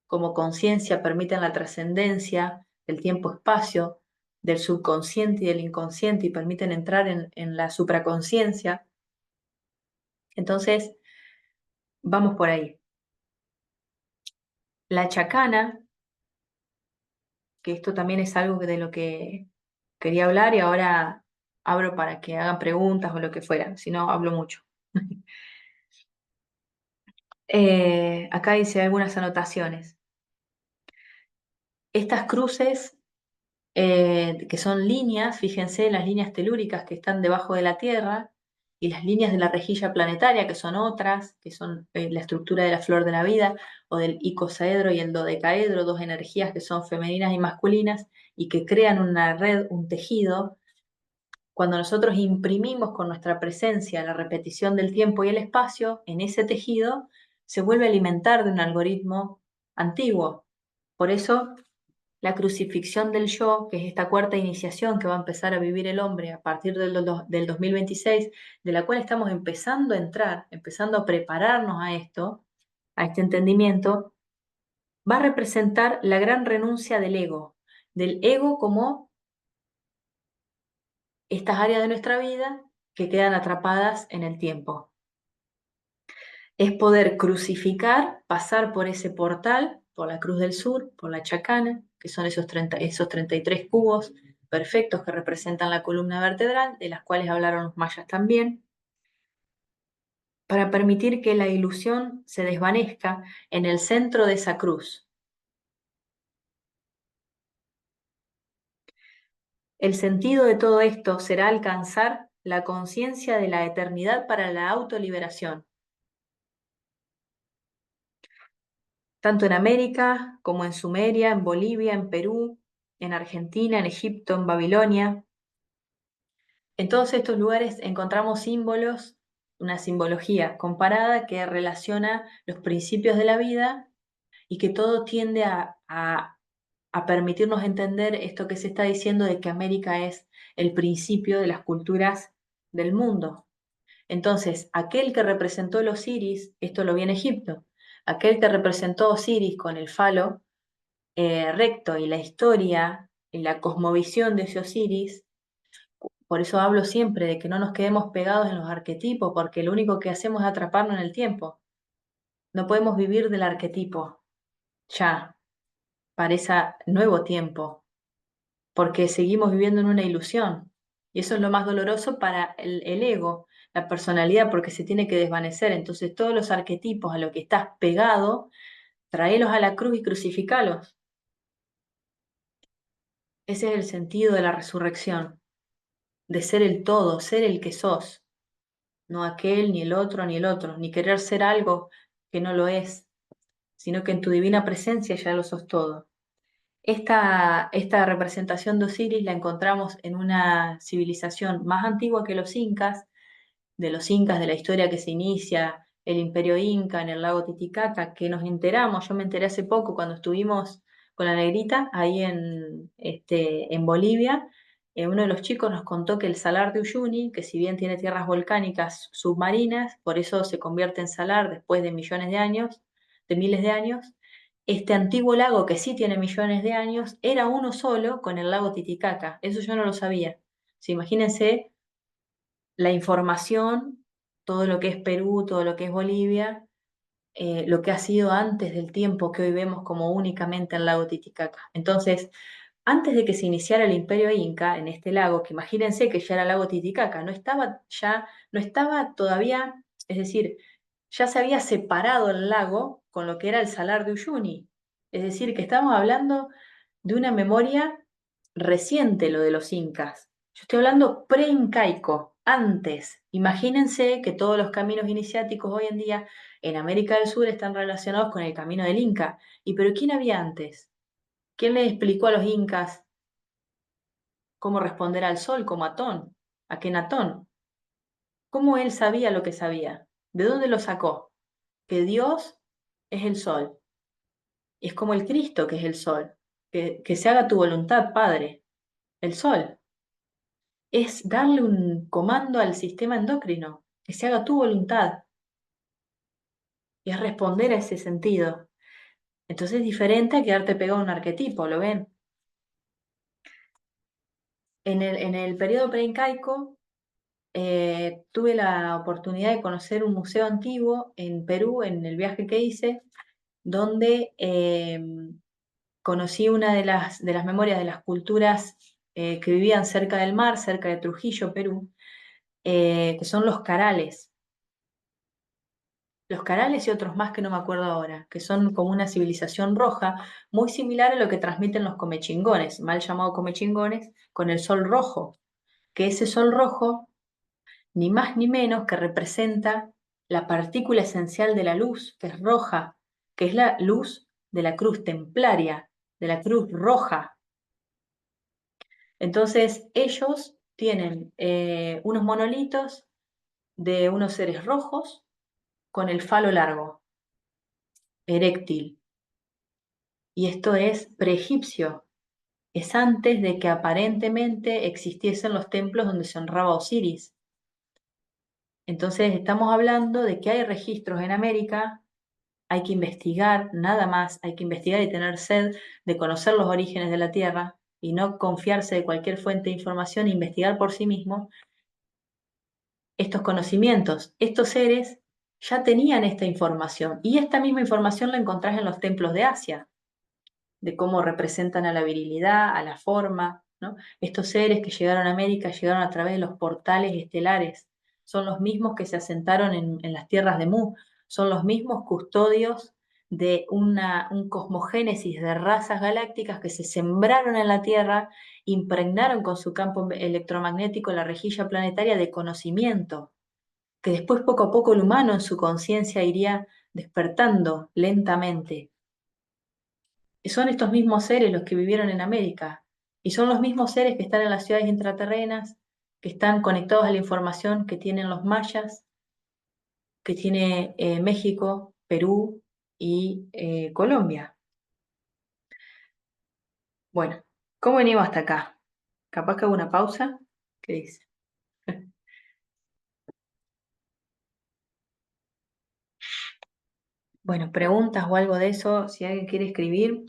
como conciencia permiten la trascendencia del tiempo-espacio, del subconsciente y del inconsciente y permiten entrar en la supraconciencia. Entonces, vamos por ahí. La chacana, que esto también es algo de lo que quería hablar y ahora abro para que hagan preguntas o lo que fuera, si no hablo mucho. Acá hice algunas anotaciones. Estas cruces, que son líneas, fíjense las líneas telúricas que están debajo de la Tierra y las líneas de la rejilla planetaria, que son otras, que son la estructura de la flor de la vida o del icosaedro y el dodecaedro, dos energías que son femeninas y masculinas y que crean una red, un tejido. Cuando nosotros imprimimos con nuestra presencia la repetición del tiempo y el espacio, en ese tejido se vuelve a alimentar de un algoritmo antiguo. Por eso, la crucifixión del yo, que es esta cuarta iniciación que va a empezar a vivir el hombre a partir del 2026, de la cual estamos empezando a entrar, empezando a prepararnos a esto, a este entendimiento, va a representar la gran renuncia del ego como estas áreas de nuestra vida que quedan atrapadas en el tiempo. Es poder crucificar, pasar por ese portal, por la Cruz del Sur, por la Chacana, que son esos 33 cubos perfectos que representan la columna vertebral, de las cuales hablaron los mayas también, para permitir que la ilusión se desvanezca en el centro de esa cruz. El sentido de todo esto será alcanzar la conciencia de la eternidad para la autoliberación, tanto en América como en Sumeria, en Bolivia, en Perú, en Argentina, en Egipto, en Babilonia. En todos estos lugares encontramos símbolos, una simbología comparada que relaciona los principios de la vida y que todo tiende a permitirnos entender esto que se está diciendo de que América es el principio de las culturas del mundo. Entonces, aquel que representó el Osiris, esto lo vi en Egipto, aquel que representó Osiris con el falo recto y la historia y la cosmovisión de ese Osiris. Por eso hablo siempre de que no nos quedemos pegados en los arquetipos, porque lo único que hacemos es atraparnos en el tiempo. No podemos vivir del arquetipo ya, para ese nuevo tiempo, porque seguimos viviendo en una ilusión. Y eso es lo más doloroso para el ego, la personalidad, porque se tiene que desvanecer. Entonces todos los arquetipos a lo que estás pegado, tráelos a la cruz y crucificalos. Ese es el sentido de la resurrección, de ser el todo, ser el que sos. No aquel, ni el otro, ni el otro, ni querer ser algo que no lo es, sino que en tu divina presencia ya lo sos todo. Esta representación de Osiris la encontramos en una civilización más antigua que los incas, de la historia que se inicia el imperio inca en el lago Titicaca, que nos enteramos, yo me enteré hace poco cuando estuvimos con la negrita ahí en Bolivia. Uno de los chicos nos contó que el salar de Uyuni, que si bien tiene tierras volcánicas submarinas, por eso se convierte en salar después de millones de años, de miles de años, este antiguo lago que sí tiene millones de años, era uno solo con el lago Titicaca. Eso yo no lo sabía. Sí, imagínense la información, todo lo que es Perú, todo lo que es Bolivia, lo que ha sido antes del tiempo que hoy vemos como únicamente el lago Titicaca. Entonces, antes de que se iniciara el imperio inca en este lago, que imagínense que ya era el lago Titicaca, no estaba todavía, es decir, ya se había separado el lago con lo que era el salar de Uyuni. Es decir, que estamos hablando de una memoria reciente lo de los incas. Yo estoy hablando pre-incaico, antes. Imagínense que todos los caminos iniciáticos hoy en día en América del Sur están relacionados con el camino del Inca. ¿Y pero quién había antes? ¿Quién les explicó a los incas cómo responder al sol como Atón, Akenatón. ¿Cómo él sabía lo que sabía? ¿De dónde lo sacó? Que Dios es el sol. Y es como el Cristo que es el sol. Que se haga tu voluntad, Padre. El sol. Es darle un comando al sistema endocrino. Que se haga tu voluntad. Y es responder a ese sentido. Entonces es diferente a quedarte pegado a un arquetipo, ¿lo ven? En el periodo preincaico tuve la oportunidad de conocer un museo antiguo en Perú, en el viaje que hice, donde conocí una de las memorias de las culturas que vivían cerca del mar, cerca de Trujillo, Perú, que son los carales. Los carales y otros más que no me acuerdo ahora, que son como una civilización roja, muy similar a lo que transmiten los comechingones, mal llamados comechingones, con el sol rojo, que ese sol rojo, ni más ni menos que representa la partícula esencial de la luz, que es roja, que es la luz de la cruz templaria, de la cruz roja. Entonces ellos tienen unos monolitos de unos seres rojos con el falo largo, eréctil. Y esto es preegipcio, es antes de que aparentemente existiesen los templos donde se honraba a Osiris. Entonces estamos hablando de que hay registros en América, hay que investigar, nada más, hay que investigar y tener sed de conocer los orígenes de la Tierra y no confiarse de cualquier fuente de información e investigar por sí mismo estos conocimientos. Estos seres ya tenían esta información y esta misma información la encontrás en los templos de Asia, de cómo representan a la virilidad, a la forma, ¿no? Estos seres que llegaron a América llegaron a través de los portales estelares, son los mismos que se asentaron en las tierras de Mu, son los mismos custodios de un cosmogénesis de razas galácticas que se sembraron en la Tierra, impregnaron con su campo electromagnético la rejilla planetaria de conocimiento, que después poco a poco el humano en su conciencia iría despertando lentamente. Son estos mismos seres los que vivieron en América y son los mismos seres que están en las ciudades intraterrenas, que están conectados a la información que tienen los mayas, que tiene México, Perú y Colombia. Bueno, ¿cómo venimos hasta acá? Capaz que hago una pausa. ¿Qué dice? Bueno, preguntas o algo de eso, si alguien quiere escribir.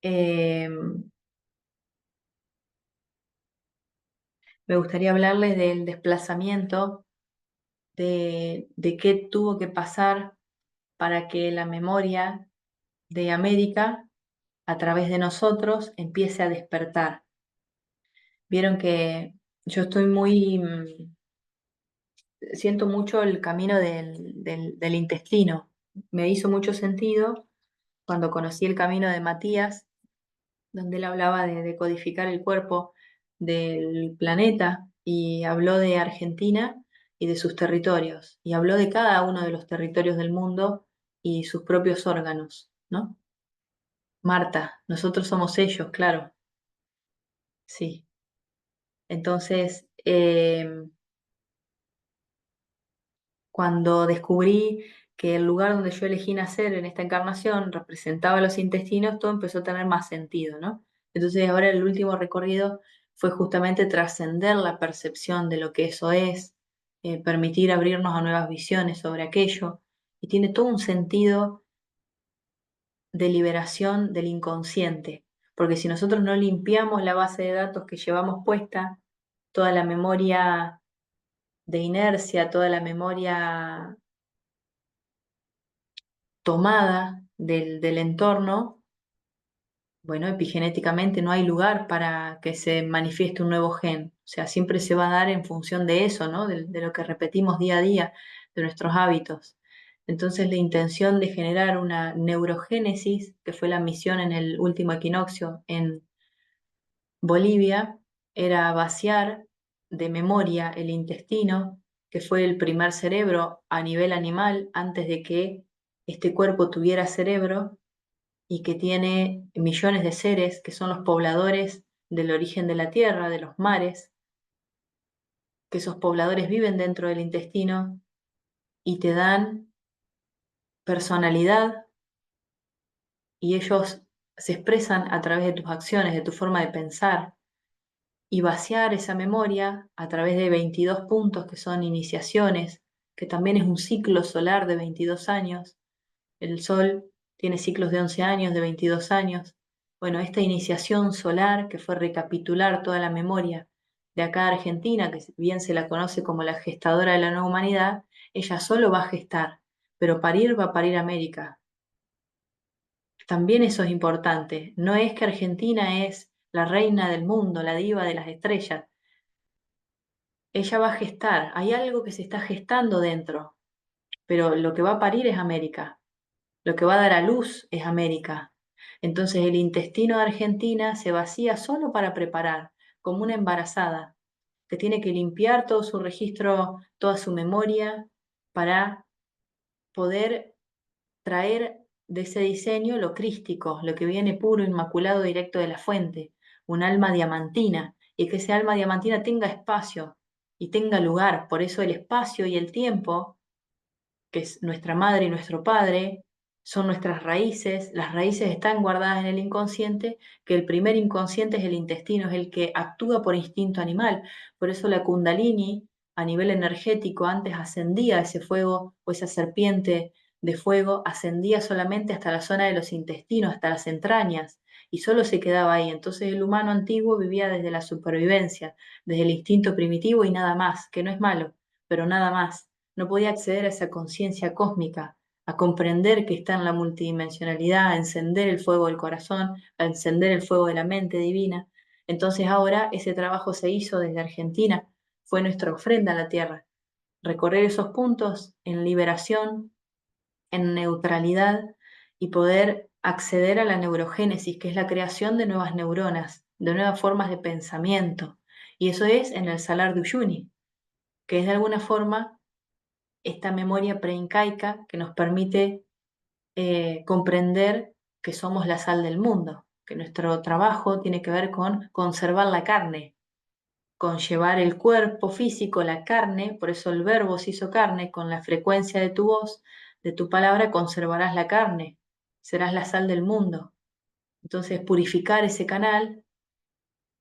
Eh, Me gustaría hablarles del desplazamiento, de qué tuvo que pasar para que la memoria de América, a través de nosotros, empiece a despertar. Vieron que yo estoy siento mucho el camino del intestino. Me hizo mucho sentido cuando conocí el camino de Matías, donde él hablaba de codificar el cuerpo del planeta y habló de Argentina y de sus territorios, y habló de cada uno de los territorios del mundo y sus propios órganos, ¿no? Marta, nosotros somos ellos, claro, sí. Entonces, cuando descubrí que el lugar donde yo elegí nacer en esta encarnación representaba los intestinos, todo empezó a tener más sentido, ¿no? Entonces ahora el último recorrido fue justamente trascender la percepción de lo que eso es, permitir abrirnos a nuevas visiones sobre aquello, y tiene todo un sentido de liberación del inconsciente, porque si nosotros no limpiamos la base de datos que llevamos puesta, toda la memoria de inercia, toda la memoria tomada del entorno, bueno, epigenéticamente no hay lugar para que se manifieste un nuevo gen. O sea, siempre se va a dar en función de eso, ¿no? De lo que repetimos día a día, de nuestros hábitos. Entonces, la intención de generar una neurogénesis, que fue la misión en el último equinoccio en Bolivia, era vaciar de memoria el intestino, que fue el primer cerebro a nivel animal antes de que este cuerpo tuviera cerebro, y que tiene millones de seres que son los pobladores del origen de la tierra, de los mares, que esos pobladores viven dentro del intestino y te dan personalidad y ellos se expresan a través de tus acciones, de tu forma de pensar y vaciar esa memoria a través de 22 puntos que son iniciaciones, que también es un ciclo solar de 22 años. El Sol tiene ciclos de 11 años, de 22 años. Bueno, esta iniciación solar, que fue recapitular toda la memoria de acá de Argentina, que bien se la conoce como la gestadora de la nueva humanidad, ella solo va a gestar, pero parir va a parir América. También eso es importante. No es que Argentina es la reina del mundo, la diva de las estrellas. Ella va a gestar. Hay algo que se está gestando dentro, pero lo que va a parir es América. Lo que va a dar a luz es América. Entonces el intestino de Argentina se vacía solo para preparar, como una embarazada, que tiene que limpiar todo su registro, toda su memoria, para poder traer de ese diseño lo crístico, lo que viene puro, inmaculado, directo de la fuente, un alma diamantina, y que ese alma diamantina tenga espacio y tenga lugar. Por eso el espacio y el tiempo, que es nuestra madre y nuestro padre, son nuestras raíces. Las raíces están guardadas en el inconsciente, que el primer inconsciente es el intestino, es el que actúa por instinto animal. Por eso la Kundalini, a nivel energético, antes ascendía ese fuego o esa serpiente de fuego, ascendía solamente hasta la zona de los intestinos, hasta las entrañas, y solo se quedaba ahí. Entonces el humano antiguo vivía desde la supervivencia, desde el instinto primitivo y nada más, que no es malo, pero nada más. No podía acceder a esa conciencia cósmica, a comprender que está en la multidimensionalidad, a encender el fuego del corazón, a encender el fuego de la mente divina. Entonces ahora ese trabajo se hizo desde Argentina, fue nuestra ofrenda a la tierra. Recorrer esos puntos en liberación, en neutralidad y poder acceder a la neurogénesis, que es la creación de nuevas neuronas, de nuevas formas de pensamiento. Y eso es en el Salar de Uyuni, que es de alguna forma esta memoria preincaica que nos permite comprender que somos la sal del mundo, que nuestro trabajo tiene que ver con conservar la carne, con llevar el cuerpo físico, la carne, por eso el verbo se hizo carne, con la frecuencia de tu voz, de tu palabra, conservarás la carne, serás la sal del mundo. Entonces, purificar ese canal,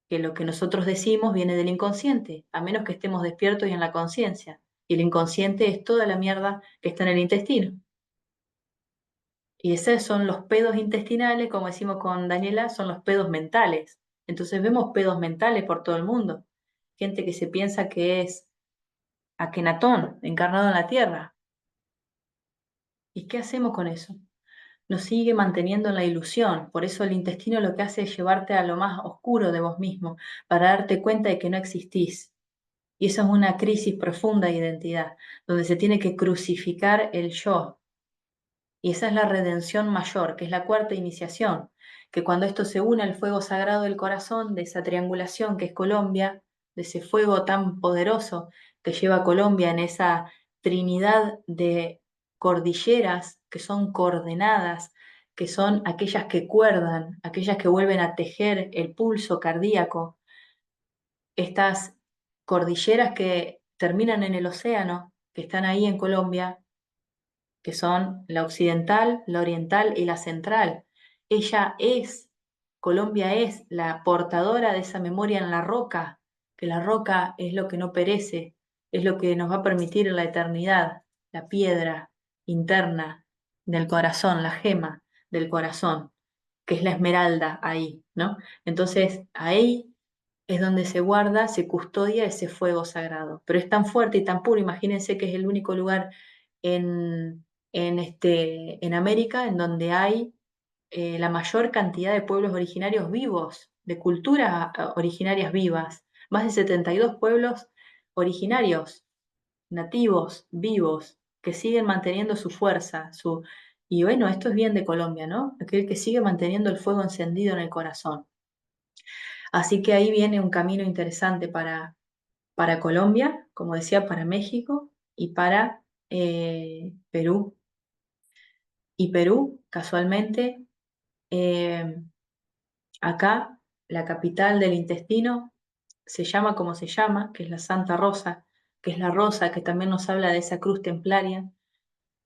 que lo que nosotros decimos viene del inconsciente, a menos que estemos despiertos y en la conciencia. Y el inconsciente es toda la mierda que está en el intestino. Y esos son los pedos intestinales, como decimos con Daniela, son los pedos mentales. Entonces vemos pedos mentales por todo el mundo. Gente que se piensa que es Akenatón, encarnado en la tierra. ¿Y qué hacemos con eso? Nos sigue manteniendo en la ilusión. Por eso el intestino lo que hace es llevarte a lo más oscuro de vos mismo, para darte cuenta de que no existís. Y eso es una crisis profunda de identidad, donde se tiene que crucificar el yo. Y esa es la redención mayor, que es la cuarta iniciación, que cuando esto se une al fuego sagrado del corazón, de esa triangulación que es Colombia, de ese fuego tan poderoso que lleva a Colombia en esa trinidad de cordilleras que son coordenadas, que son aquellas que cuerdan, aquellas que vuelven a tejer el pulso cardíaco, estas cordilleras que terminan en el océano, que están ahí en Colombia, que son la occidental, la oriental y la central. Ella es, Colombia es la portadora de esa memoria en la roca, que la roca es lo que no perece, es lo que nos va a permitir en la eternidad, la piedra interna del corazón, la gema del corazón, que es la esmeralda ahí, ¿no? Entonces, ahí es donde se guarda, se custodia ese fuego sagrado. Pero es tan fuerte y tan puro, imagínense que es el único lugar en, en América en donde hay la mayor cantidad de pueblos originarios vivos, de culturas originarias vivas, más de 72 pueblos originarios, nativos, vivos, que siguen manteniendo su fuerza, su... Y bueno, esto es bien de Colombia, ¿no? Aquel que sigue manteniendo el fuego encendido en el corazón. Así que ahí viene un camino interesante para Colombia, como decía, para México y para Perú. Y Perú, casualmente, eh, acá la capital del intestino se llama como se llama, que es la Santa Rosa, que es la rosa que también nos habla de esa cruz templaria,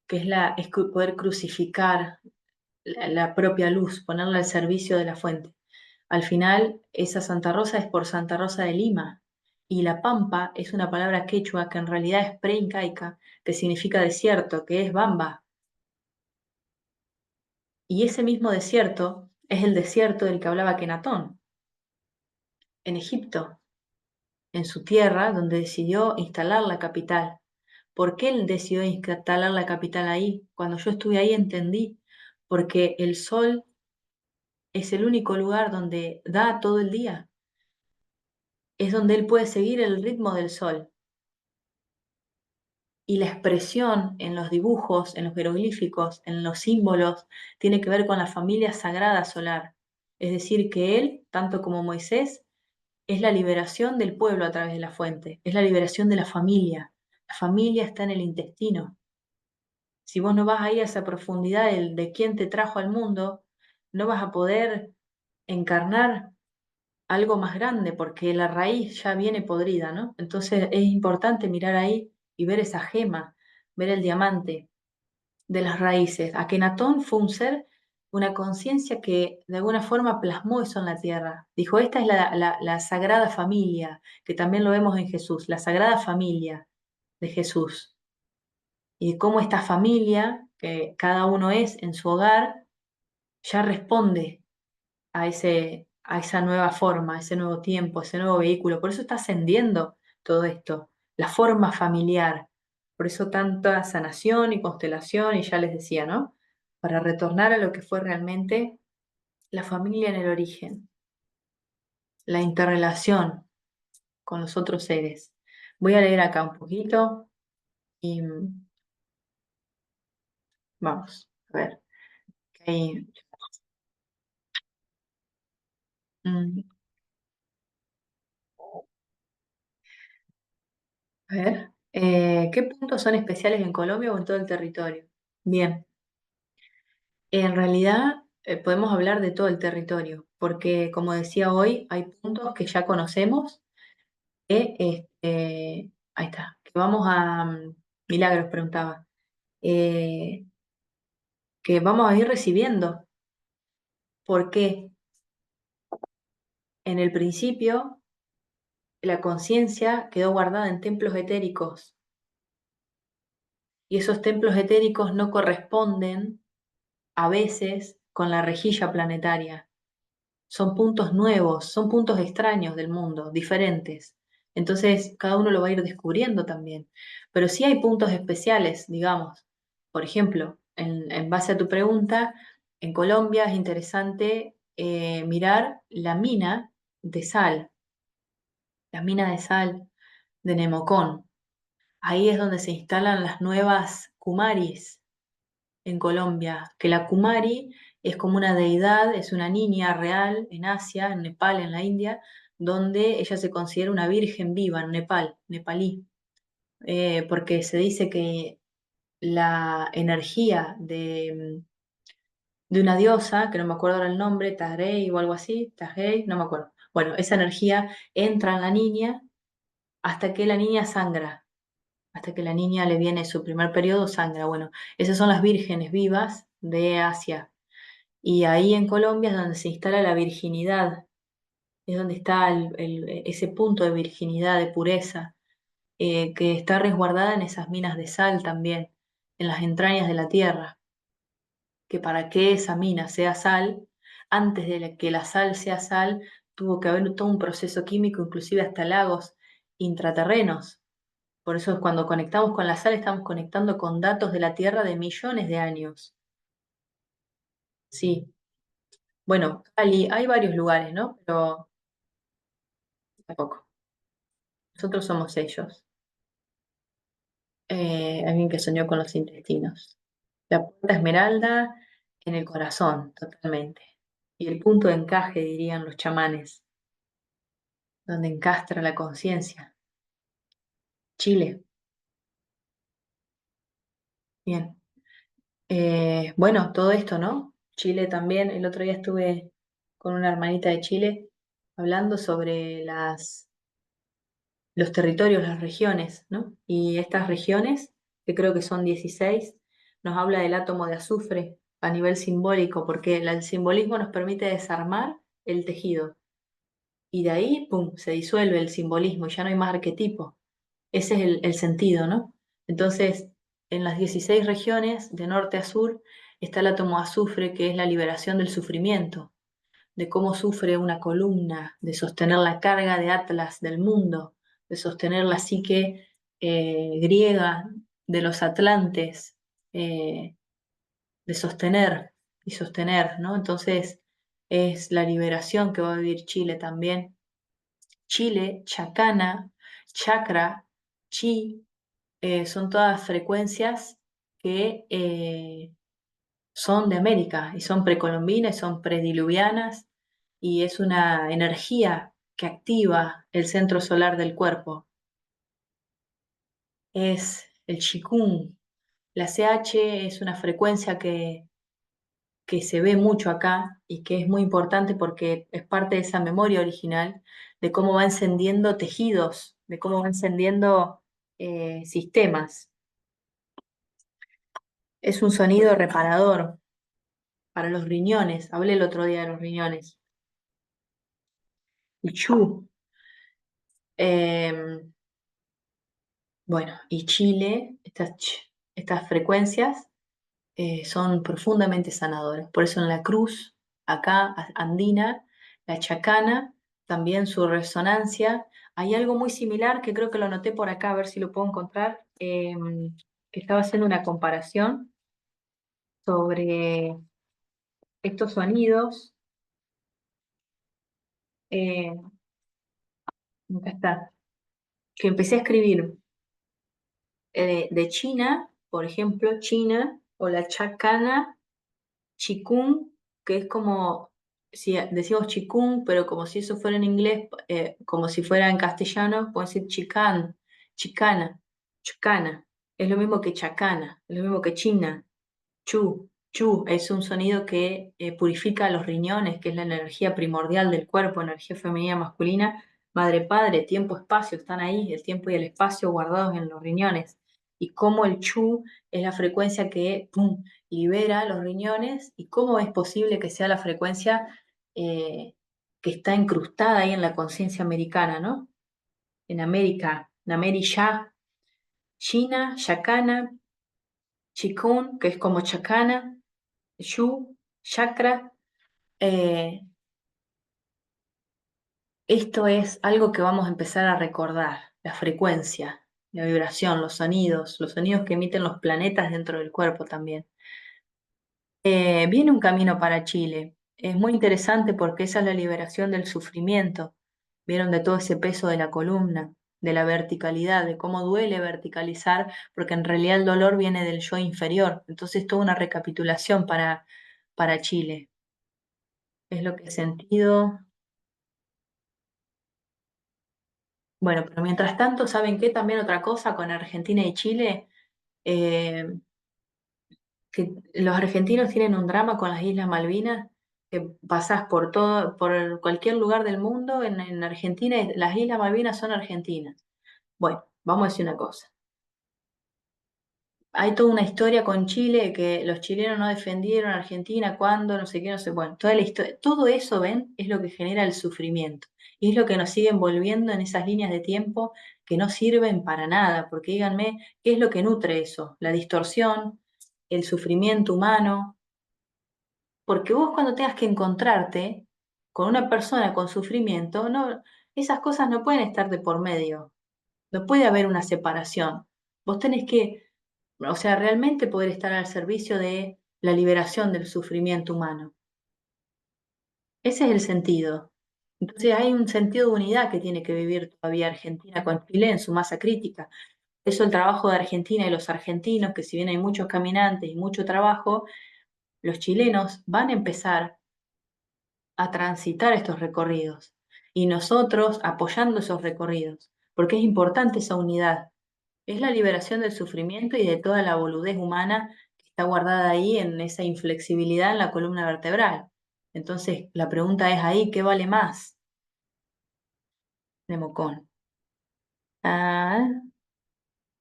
que es poder crucificar la propia luz, ponerla al servicio de la fuente. Al final, esa Santa Rosa es por Santa Rosa de Lima, y la pampa es una palabra quechua que en realidad es preincaica, que significa desierto, que es bamba. Y ese mismo desierto es el desierto del que hablaba Kenatón, en Egipto, en su tierra, donde decidió instalar la capital. ¿Por qué él decidió instalar la capital ahí? Cuando yo estuve ahí entendí, porque el sol es el único lugar donde da todo el día, es donde él puede seguir el ritmo del sol. Y la expresión en los dibujos, en los jeroglíficos, en los símbolos, tiene que ver con la familia sagrada solar. Es decir, que él, tanto como Moisés, es la liberación del pueblo a través de la fuente, es la liberación de la familia. La familia está en el intestino. Si vos no vas ahí a esa profundidad de quién te trajo al mundo, no vas a poder encarnar algo más grande porque la raíz ya viene podrida, ¿no? Entonces es importante mirar ahí y ver esa gema, ver el diamante de las raíces. Akenatón fue un ser, una conciencia que de alguna forma plasmó eso en la tierra. Dijo, esta es la sagrada familia, que también lo vemos en Jesús, la sagrada familia de Jesús. Y cómo esta familia, que cada uno es en su hogar, ya responde a esa nueva forma, a ese nuevo tiempo, a ese nuevo vehículo. Por eso está ascendiendo todo esto, la forma familiar. Por eso tanta sanación y constelación, y ya les decía, ¿no? Para retornar a lo que fue realmente la familia en el origen, la interrelación con los otros seres. Voy a leer acá un poquito y vamos, a ver. Ahí, mm, a ver. ¿Qué puntos son especiales en Colombia o en todo el territorio? Bien. En realidad, podemos hablar de todo el territorio, porque como decía hoy, hay puntos que ya conocemos, que, ahí está, que vamos a, Milagros preguntaba, eh, que vamos a ir recibiendo. ¿Por qué? En el principio, la conciencia quedó guardada en templos etéricos, y esos templos etéricos no corresponden a veces con la rejilla planetaria. Son puntos nuevos, son puntos extraños del mundo, diferentes. Entonces, cada uno lo va a ir descubriendo también. Pero sí hay puntos especiales, digamos. Por ejemplo, en base a tu pregunta, en Colombia es interesante mirar la mina de sal, la mina de sal de Nemocón. Ahí es donde se instalan las nuevas kumaris en Colombia, que la Kumari es como una deidad, es una niña real en Asia, en Nepal, en la India, donde ella se considera una virgen viva en Nepal, nepalí, porque se dice que la energía de una diosa, que no me acuerdo ahora el nombre, Tahrei o algo así, Tahrei, no me acuerdo. Bueno, esa energía entra en la niña hasta que la niña sangra, hasta que la niña le viene su primer periodo, sangra. Bueno, esas son las vírgenes vivas de Asia. Y ahí en Colombia es donde se instala la virginidad, es donde está ese punto de virginidad, de pureza, que está resguardada en esas minas de sal también, en las entrañas de la tierra, que para que esa mina sea sal, antes de que la sal sea sal, tuvo que haber todo un proceso químico, inclusive hasta lagos intraterrenos. Por eso cuando conectamos con la sal estamos conectando con datos de la tierra de millones de años. Sí, bueno, Cali, hay varios lugares, ¿no? Pero tampoco. Nosotros somos ellos. Alguien que soñó con los intestinos. La puerta esmeralda en el corazón, totalmente. Y el punto de encaje, dirían los chamanes, donde encastra la conciencia. Chile, bien. Bueno, todo esto, ¿no? Chile también. El otro día estuve con una hermanita de Chile. hablando sobre los territorios, las regiones, ¿no? Y estas regiones, que creo que son 16, nos habla del átomo de azufre a nivel simbólico, porque el simbolismo nos permite desarmar el tejido. Y de ahí, pum, se disuelve el simbolismo y ya no hay más arquetipo. Ese es el sentido, ¿no? Entonces, en las 16 regiones, de norte a sur, está el átomo de azufre, que es la liberación del sufrimiento, de cómo sufre una columna, de sostener la carga de Atlas del mundo, de sostener la psique griega de los atlantes, de sostener y sostener, ¿no? Entonces, es la liberación que va a vivir Chile también. Chile, chacana, chakra, chi, son todas frecuencias que son de América y son precolombinas y son prediluvianas y es una energía que activa el centro solar del cuerpo. Es el Qigong. La CH es una frecuencia que se ve mucho acá y que es muy importante porque es parte de esa memoria original de cómo va encendiendo tejidos, de cómo va encendiendo sistemas. Es un sonido reparador para los riñones. Hablé el otro día de los riñones. Y chu. Eh, bueno, y Chile, estas frecuencias son profundamente sanadoras. Por eso en la cruz, acá, andina, la chacana, también su resonancia. Hay algo muy similar que creo que lo noté por acá, a ver si lo puedo encontrar, que estaba haciendo una comparación sobre estos sonidos. eh, Acá está, que empecé a escribir de China, por ejemplo, China, o la chacana, chikung, que es como si decimos chikung, pero como si eso fuera en inglés, como si fuera en castellano, puedo decir chican, chicana, chicana. Es lo mismo que chacana, es lo mismo que china. Chu, chu, es un sonido que purifica los riñones, que es la energía primordial del cuerpo, energía femenina, masculina, madre, padre, tiempo, espacio, están ahí, el tiempo y el espacio guardados en los riñones. Y cómo el chu es la frecuencia que pum, libera los riñones y cómo es posible que sea la frecuencia que está incrustada ahí en la conciencia americana, ¿no? En América, en América, China, Yacana, Chikun, que es como Chacana, Shu, chakra, eh, esto es algo que vamos a empezar a recordar, la frecuencia, la vibración, los sonidos que emiten los planetas dentro del cuerpo también. Viene un camino para Chile, es muy interesante porque esa es la liberación del sufrimiento, vieron de todo ese peso de la columna, de la verticalidad, de cómo duele verticalizar, porque en realidad el dolor viene del yo inferior, entonces toda una recapitulación para Chile, es lo que he sentido. Bueno, pero mientras tanto, ¿saben qué? También otra cosa con Argentina y Chile, eh, que los argentinos tienen un drama con las Islas Malvinas, que pasás por todo, por cualquier lugar del mundo, en Argentina, y las Islas Malvinas son argentinas. Bueno, vamos a decir una cosa. Hay toda una historia con Chile que los chilenos no defendieron a Argentina cuando, no sé qué, no sé, bueno, toda la historia, todo eso, ven, es lo que genera el sufrimiento. Y es lo que nos sigue envolviendo en esas líneas de tiempo que no sirven para nada, porque díganme, ¿qué es lo que nutre eso? La distorsión, el sufrimiento humano, porque vos cuando tengas que encontrarte con una persona con sufrimiento, no, esas cosas no pueden estar de por medio, no puede haber una separación. Vos tenés que, o sea, realmente poder estar al servicio de la liberación del sufrimiento humano. Ese es el sentido. Entonces hay un sentido de unidad que tiene que vivir todavía Argentina con Chile en su masa crítica. Eso el trabajo de Argentina y los argentinos, que si bien hay muchos caminantes y mucho trabajo, los chilenos van a empezar a transitar estos recorridos y nosotros apoyando esos recorridos, porque es importante esa unidad. Es la liberación del sufrimiento y de toda la boludez humana que está guardada ahí en esa inflexibilidad en la columna vertebral. Entonces, la pregunta es ahí, ¿qué vale más? Nemocón. Ah,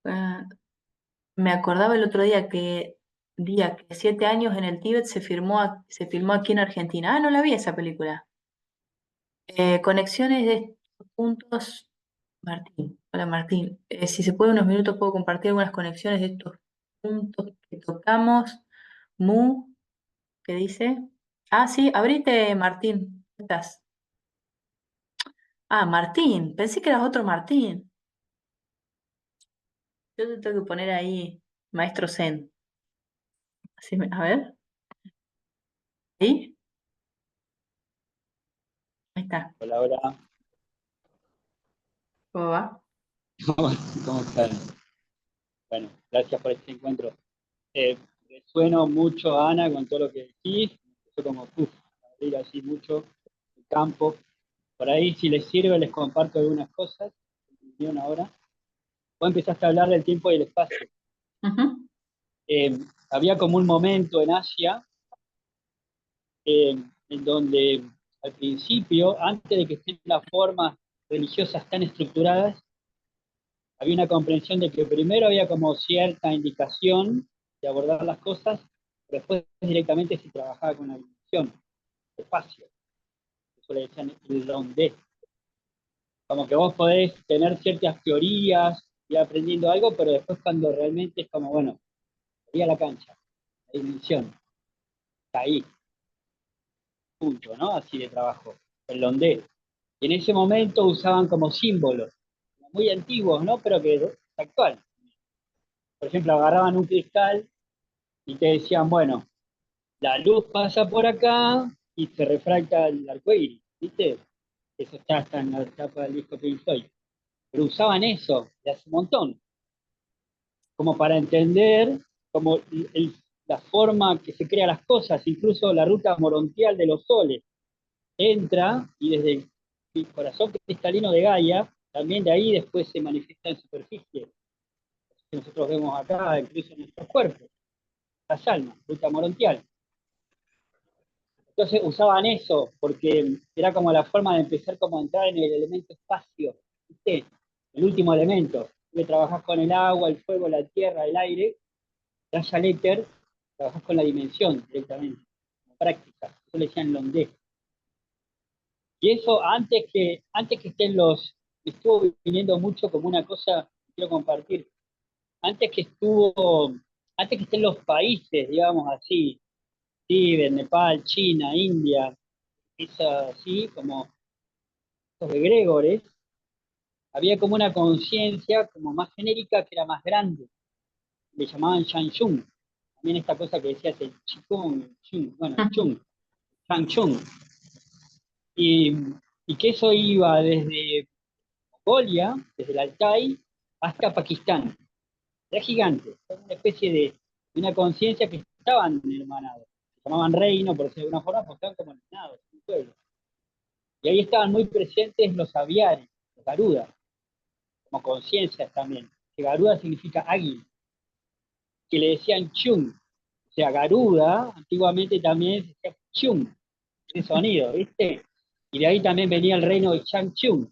ah, me acordaba el otro día que 7 años en el Tíbet se filmó aquí en Argentina. Ah, no la vi esa película. Conexiones de estos puntos, Martín. Hola Martín. Si se puede unos minutos puedo compartir algunas conexiones de estos puntos que tocamos. Mu, ¿qué dice? Ah, sí, abrite Martín. ¿Cómo estás? Ah, Martín. Pensé que eras otro Martín. Yo te tengo que poner ahí, Maestro Zen. A ver, ahí, ahí está. Hola, hola. ¿Cómo va? ¿Cómo están? Bueno, gracias por este encuentro. Resueno mucho, Ana, con todo lo que decís. Empezó como, abrir así mucho el campo. Por ahí, si les sirve, les comparto algunas cosas. Vinieron ahora. Vos empezaste a hablar del tiempo y el espacio. Ujú, Eh, Había como un momento en Asia en donde al principio, antes de que estén las formas religiosas tan estructuradas, había una comprensión de que primero había como cierta indicación de abordar las cosas, pero después directamente se trabajaba con la dimensión, el espacio. Eso le decían el donde. Como que vos podés tener ciertas teorías y aprendiendo algo, pero después cuando realmente es como, bueno, ahí a la cancha, la dimensión, está ahí, punto, ¿no? Así de trabajo, el donde. Y en ese momento usaban como símbolos, muy antiguos, ¿no? Pero que es actual. Por ejemplo, agarraban un cristal y te decían, bueno, la luz pasa por acá y se refracta el arcoíris, ¿viste? Eso está hasta en la tapa del disco Pink Floyd. Pero usaban eso de hace un montón, como para entender como la forma que se crean las cosas, incluso la ruta morontial de los soles. Entra y desde el corazón cristalino de Gaia, también de ahí después se manifiesta en superficie, que nosotros vemos acá, incluso en nuestros cuerpos, las almas, ruta morontial. Entonces usaban eso porque era como la forma de empezar como a entrar en el elemento espacio, ¿viste? El último elemento. Que trabajás con el agua, el fuego, la tierra, el aire, ya el éter, trabajás con la dimensión directamente, como práctica. Eso le decían Londé. Y eso antes que estén me estuvo viniendo mucho como una cosa que quiero compartir. Antes que estuvo, antes que estén los países, digamos así, Tíbet, Nepal, China, India, es así como los egregores, había como una conciencia como más genérica que era más grande. Le llamaban Shang-Chung. También esta cosa que decías el Chikung, bueno, el ujú. Chung, Shang-Chung. Y, y que eso iba desde Mongolia, desde el Altai, hasta Pakistán. Era gigante, era una especie de una conciencia que estaban hermanados. Se llamaban reino, por decirlo de alguna forma, porque estaban como hermanados, un pueblo. Y ahí estaban muy presentes los aviares, los garudas, como conciencias también. Que Garuda significa águila, que le decían Chung. O sea, Garuda antiguamente también se decía Chung, ese sonido, ¿viste? Y de ahí también venía el reino de Chang Chung.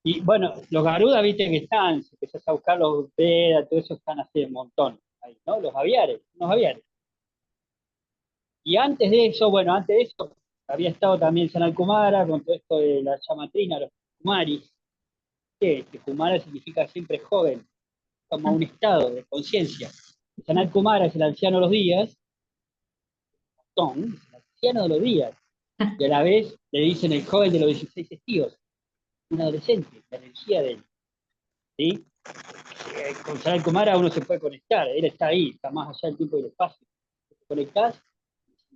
Y bueno, los Garudas, viste que están, si empezás a buscar los Vedas, todo eso están así un montón, ahí, ¿no? Los aviares, unos aviares. Y antes de eso, bueno, antes de eso, había estado también Sanal Kumara con todo esto de la llamatrina, los Kumaris, que Kumara significa siempre joven, como un estado de conciencia. Sanat Kumara es el anciano de los días, Tom, el anciano de los días, y a la vez le dicen el joven de los 16 testigos, un adolescente, la energía de él. ¿Sí? Con Sanat Kumara uno se puede conectar, él está ahí, está más allá del tiempo y el espacio. Te conectás,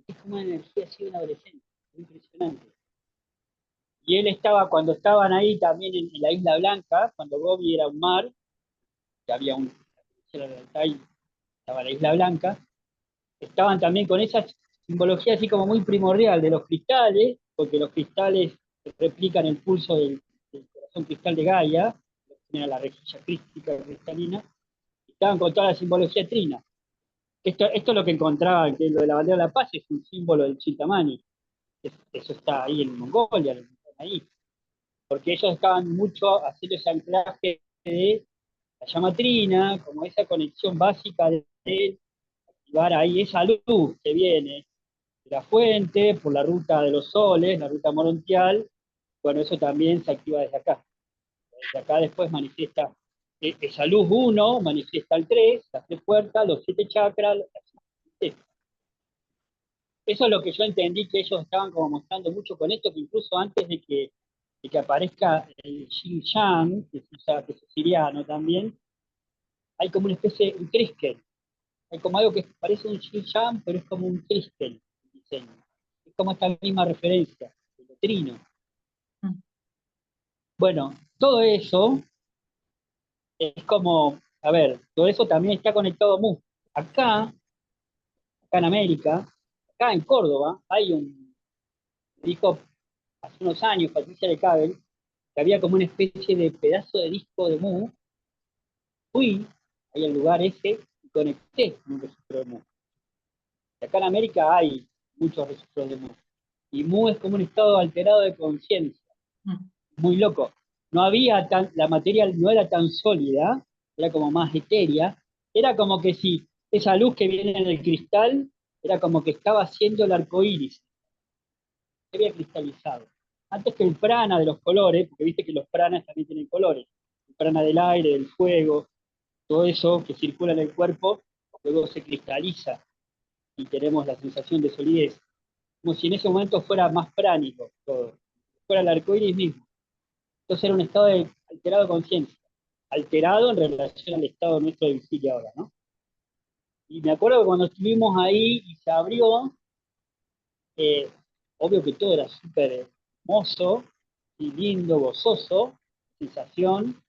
es como una energía así de un adolescente, impresionante. Y él estaba, cuando estaban ahí también en la Isla Blanca, cuando Gobi era un mar, que había ahí estaba la Isla Blanca, estaban también con esa simbología así como muy primordial de los cristales, porque los cristales replican el pulso del corazón cristal de Gaia, que tiene la rejilla crística cristalina, estaban con toda la simbología trina. Esto es lo que encontraba, que lo de la bandera de la paz es un símbolo del Chintamani, eso está ahí en Mongolia, ahí, porque ellos estaban mucho haciendo ese anclaje de la llama trina, como esa conexión básica de activar ahí esa luz que viene de la fuente por la ruta de los soles, la ruta morontial. Bueno, eso también se activa desde acá. Desde acá después manifiesta esa luz uno, manifiesta el 3, las 3 puertas, los 7 chakras. Eso es lo que yo entendí que ellos estaban como mostrando mucho con esto, que incluso antes de que aparezca el Xinjiang, que es siriano también, hay como una especie de un Triskel. Hay como algo que parece un Xinjiang, pero es como un Triskel el diseño. Es como esta misma referencia, el trino. Mm. Bueno, todo eso es como, a ver, todo eso también está conectado a Mu. Acá en América, acá en Córdoba, hay dijo hace unos años Patricia de Cabel, que había como una especie de pedazo de disco de Mu. Fui ahí al lugar ese y conecté con un registro de Mu. Y acá en América hay muchos registros de Mu. Y Mu es como un estado alterado de conciencia, Mm. muy loco. No había la materia no era tan sólida, era como más etérea, era como que si esa luz que viene en el cristal era como que estaba haciendo el arco iris, se había cristalizado. Antes que el prana de los colores, porque viste que los pranas también tienen colores, el prana del aire, del fuego, todo eso que circula en el cuerpo, luego se cristaliza y tenemos la sensación de solidez, como si en ese momento fuera más pránico todo, fuera el arco iris mismo. Entonces era un estado de alterado de conciencia, alterado en relación al estado nuestro de vigilia ahora, ¿no? Y me acuerdo que cuando estuvimos ahí y se abrió, eh, obvio que todo era súper hermoso y lindo, gozoso, sensación,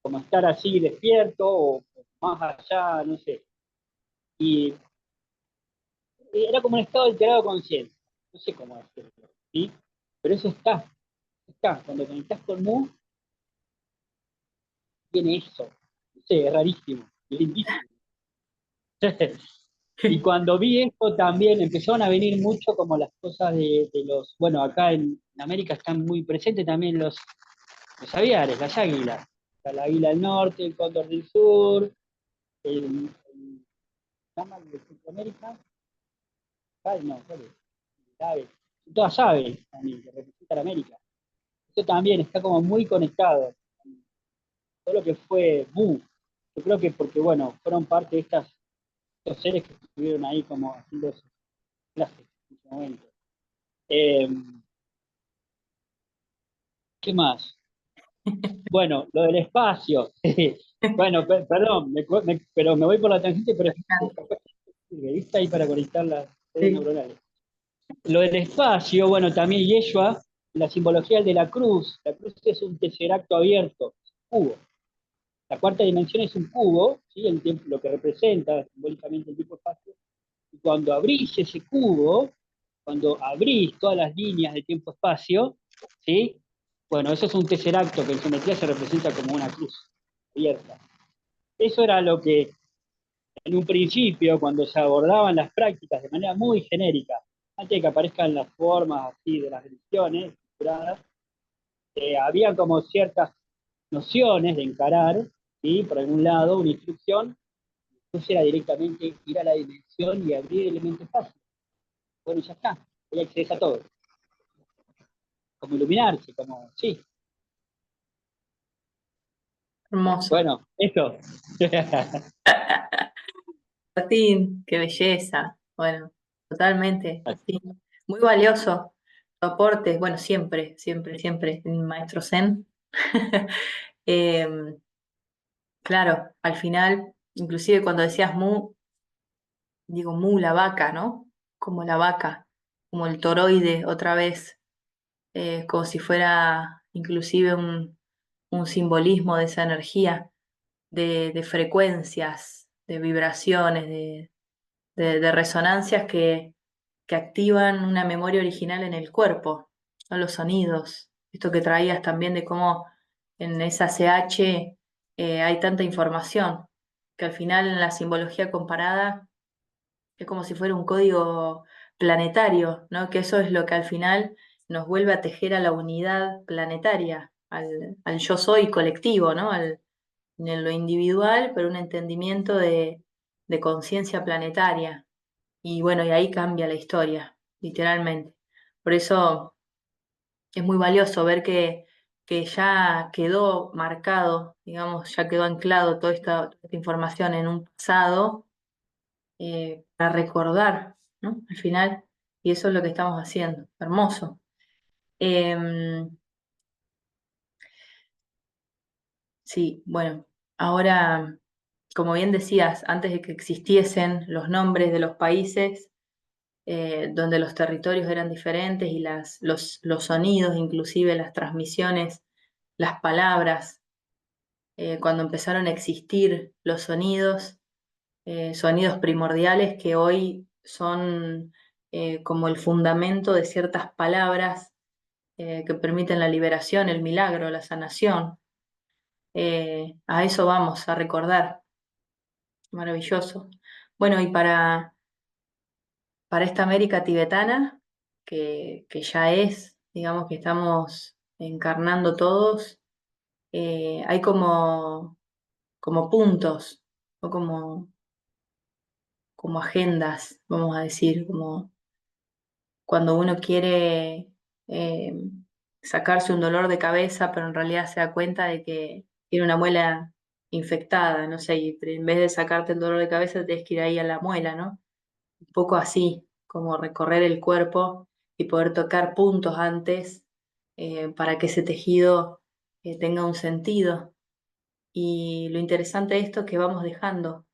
como estar así despierto o más allá, no sé. Y era como un estado alterado de conciencia, no sé cómo decirlo, ¿sí? Pero eso está. Cuando conectás con Mu, tiene eso. No sé, es rarísimo, es lindísimo. Y cuando vi esto también empezaron a venir mucho como las cosas de los, bueno, acá en América están muy presentes también los aviares, las águilas. Está la águila del norte, el cóndor del sur, ¿llama el de Centroamérica? Ay, no, ¿cuál es? El ave. Son todas aves también que representan América. Eso también está como muy conectado. Todo lo que fue Mu. Yo creo que porque, bueno, fueron parte de estos seres que estuvieron ahí como haciendo sus clases en ese momento. Eh, ¿Qué más? Bueno, lo del espacio. Bueno, perdón, pero me voy por la tangente, pero capaz que sirve, ¿viste? Ahí para conectar las redes Sí. neuronales. Lo del espacio, bueno, también Yeshua, la simbología de la cruz es un tesseracto abierto, un cubo. La cuarta dimensión es un cubo, ¿sí? El tiempo, lo que representa simbólicamente el tiempo-espacio. Y cuando abrís ese cubo, cuando abrís todas las líneas de tiempo-espacio, ¿sí? Bueno, eso es un tesseracto que en geometría se representa como una cruz abierta. Eso era lo que en un principio, cuando se abordaban las prácticas de manera muy genérica, antes de que aparezcan las formas así de las religiones, había como ciertas nociones de encarar, ¿sí? Por algún lado, una instrucción, entonces era directamente ir a la dimensión y abrir elementos fáciles. Bueno, ya está, ahí accedes a todo. Como iluminarse, como, sí, Hermoso. bueno, eso. Martín, qué belleza. Bueno, totalmente. Sí. Muy valioso tu aporte. Bueno, siempre, siempre, siempre, maestro Zen. Em, claro, al final, inclusive cuando decías mu, digo mu, la vaca, ¿no? Como la vaca, como el toroide otra vez, como si fuera inclusive un simbolismo de esa energía, de frecuencias, de vibraciones, de resonancias que activan una memoria original en el cuerpo, ¿no? Los sonidos, esto que traías también de cómo en esa CH hay tanta información, que al final en la simbología comparada es como si fuera un código planetario, ¿no? Que eso es lo que al final nos vuelve a tejer a la unidad planetaria. al yo soy colectivo, ¿no? En lo individual, pero un entendimiento de conciencia planetaria. Y bueno, y ahí cambia la historia, literalmente. Por eso es muy valioso ver que ya quedó marcado, digamos, ya quedó anclado toda esta información en un pasado para recordar, ¿no? Al final, y eso es lo que estamos haciendo. Hermoso. Em, sí, bueno, ahora, como bien decías, antes de que existiesen los nombres de los países, donde los territorios eran diferentes y los sonidos, inclusive las transmisiones, las palabras, cuando empezaron a existir los sonidos, sonidos primordiales que hoy son como el fundamento de ciertas palabras que permiten la liberación, el milagro, la sanación. A eso vamos a recordar. Maravilloso. Bueno, y para esta América tibetana, que ya es, digamos que estamos encarnando todos, hay como puntos, o como agendas, vamos a decir, como cuando uno quiere eh, sacarse un dolor de cabeza, pero en realidad se da cuenta de que tiene una muela infectada, no sé, y en vez de sacarte el dolor de cabeza, tienes que ir ahí a la muela, ¿no? Un poco así, como recorrer el cuerpo y poder tocar puntos antes para que ese tejido tenga un sentido. Y lo interesante de esto es que vamos dejando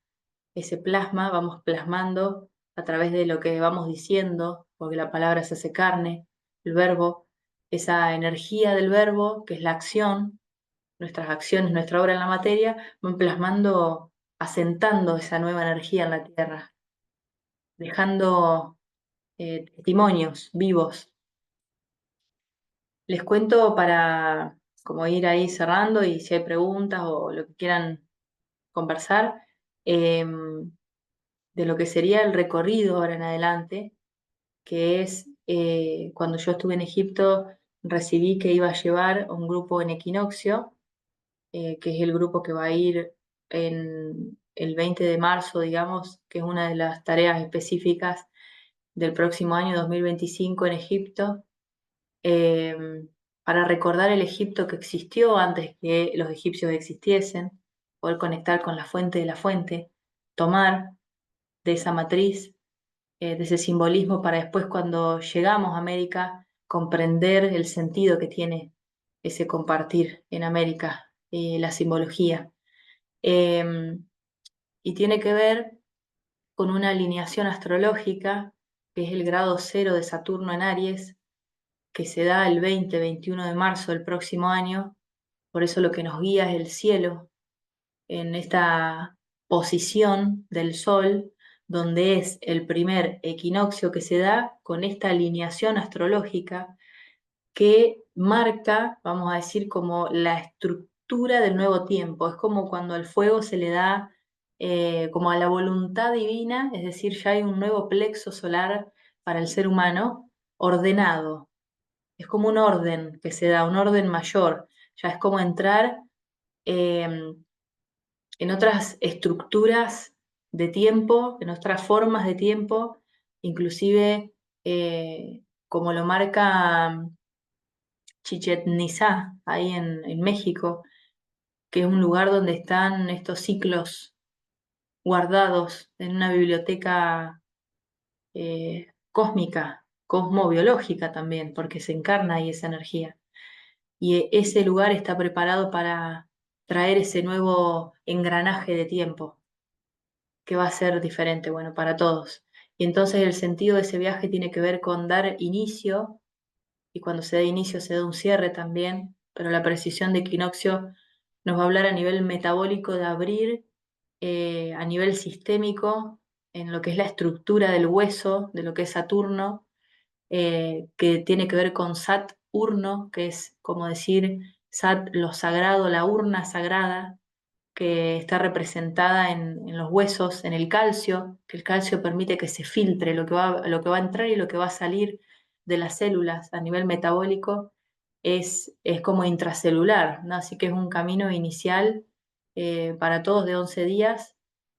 ese plasma, vamos plasmando a través de lo que vamos diciendo, porque la palabra se hace carne, el verbo, esa energía del verbo, que es la acción, nuestras acciones, nuestra obra en la materia, van plasmando, asentando esa nueva energía en la tierra, dejando testimonios vivos. Les cuento para como ir ahí cerrando y si hay preguntas o lo que quieran conversar, de lo que sería el recorrido ahora en adelante, que es cuando yo estuve en Egipto, recibí que iba a llevar un grupo en Equinoccio, que es el grupo que va a ir en el 20 de marzo, digamos, que es una de las tareas específicas del próximo año 2025 en Egipto, eh, para recordar el Egipto que existió antes que los egipcios existiesen, poder conectar con la fuente de la fuente, tomar de esa matriz, de ese simbolismo para después cuando llegamos a América comprender el sentido que tiene ese compartir en América, la simbología. Eh, y tiene que ver con una alineación astrológica, que es el grado cero de Saturno en Aries, que se da el 20-21 de marzo del próximo año. Por eso lo que nos guía es el cielo en esta posición del Sol, donde es el primer equinoccio que se da con esta alineación astrológica que marca, vamos a decir, como la estructura del nuevo tiempo. Es como cuando al fuego se le da como a la voluntad divina, es decir, ya hay un nuevo plexo solar para el ser humano ordenado. Es como un orden que se da, un orden mayor. Ya es como entrar eh, en otras estructuras de tiempo, en otras formas de tiempo, inclusive como lo marca Chichén Itzá, ahí en México, que es un lugar donde están estos ciclos guardados en una biblioteca cósmica, cosmobiológica también, porque se encarna ahí esa energía. Y ese lugar está preparado para traer ese nuevo engranaje de tiempo que va a ser diferente, bueno, para todos. Y entonces el sentido de ese viaje tiene que ver con dar inicio, y cuando se da inicio se da un cierre también, pero la precisión de equinoccio nos va a hablar a nivel metabólico de abrir, a nivel sistémico, en lo que es la estructura del hueso, de lo que es Saturno, que tiene que ver con Sat-urno, que es como decir Sat, lo sagrado, la urna sagrada, que está representada en los huesos, en el calcio, que el calcio permite que se filtre lo que va a entrar y lo que va a salir de las células a nivel metabólico. es como intracelular, ¿no? Así que es un camino inicial para todos de 11 días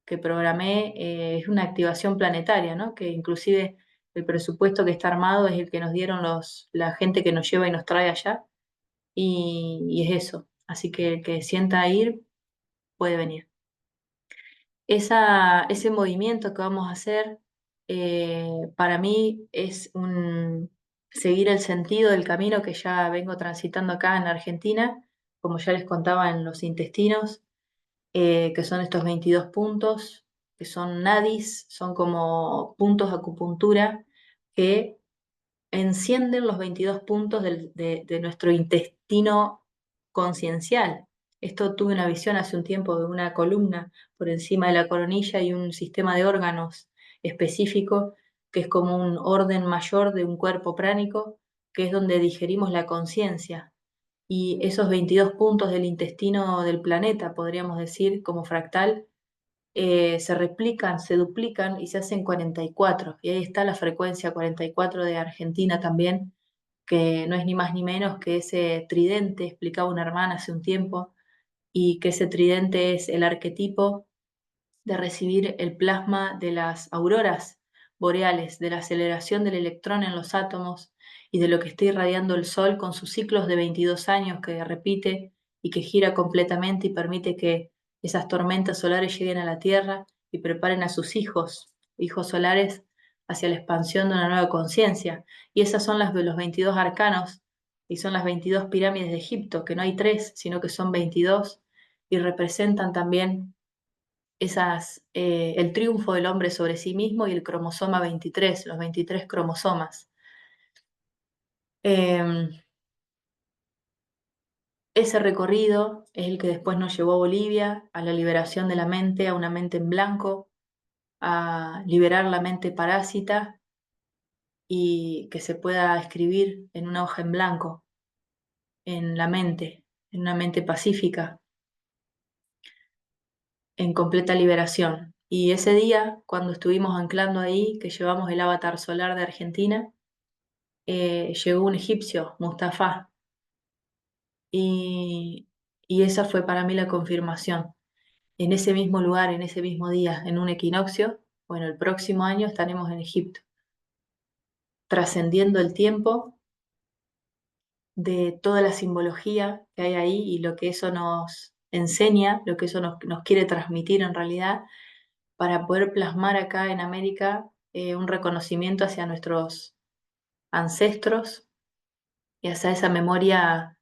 que programé, es una activación planetaria, ¿no? Que inclusive el presupuesto que está armado es el que nos dieron la gente que nos lleva y nos trae allá, y es eso. Así que el que sienta ir puede venir. Ese movimiento que vamos a hacer, para mí es seguir el sentido del camino que ya vengo transitando acá en Argentina, como ya les contaba en los intestinos, que son estos 22 puntos, que son nadis, son como puntos de acupuntura que encienden los 22 puntos de nuestro intestino conciencial. Esto tuve una visión hace un tiempo de una columna por encima de la coronilla y un sistema de órganos específico que es como un orden mayor de un cuerpo pránico, que es donde digerimos la conciencia. Y esos 22 puntos del intestino del planeta, podríamos decir, como fractal, se replican, se duplican y se hacen 44. Y ahí está la frecuencia 44 de Argentina también, que no es ni más ni menos que ese tridente, explicaba una hermana hace un tiempo, y que ese tridente es el arquetipo de recibir el plasma de las auroras boreales, de la aceleración del electrón en los átomos y de lo que está irradiando el Sol con sus ciclos de 22 años que repite y que gira completamente y permite que esas tormentas solares lleguen a la Tierra y preparen a sus hijos, hijos solares, hacia la expansión de una nueva conciencia. Y esas son las de los 22 arcanos y son las 22 pirámides de Egipto, que no hay tres, sino que son 22 y representan también el triunfo del hombre sobre sí mismo y el cromosoma 23, los 23 cromosomas. Eh, Ese recorrido es el que después nos llevó a Bolivia, a la liberación de la mente, a una mente en blanco, a liberar la mente parásita y que se pueda escribir en una hoja en blanco, en la mente, en una mente pacífica, en completa liberación. Y ese día, cuando estuvimos anclando ahí, que llevamos el avatar solar de Argentina, llegó un egipcio, Mustafa, y, y esa fue para mí la confirmación. En ese mismo lugar, en ese mismo día, en un equinoccio, bueno, el próximo año estaremos en Egipto, trascendiendo el tiempo de toda la simbología que hay ahí y lo que eso nos enseña, lo que eso nos quiere transmitir en realidad, para poder plasmar acá en América un reconocimiento hacia nuestros ancestros y hacia esa memoria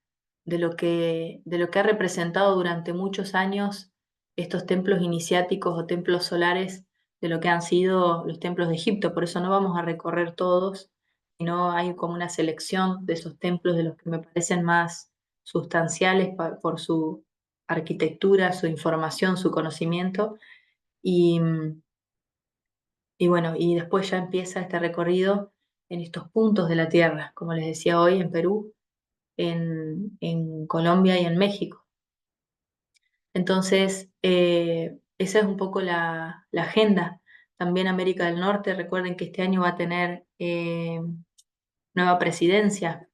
de lo que ha representado durante muchos años estos templos iniciáticos o templos solares de lo que han sido los templos de Egipto. Por eso no vamos a recorrer todos, sino hay como una selección de esos templos de los que me parecen más sustanciales por su arquitectura, su información, su conocimiento. Y, y bueno, y después ya empieza este recorrido en estos puntos de la Tierra, como les decía hoy, en Perú, en Colombia y en México. Entonces, esa es un poco la agenda. También América del Norte, recuerden que este año va a tener nueva presidencia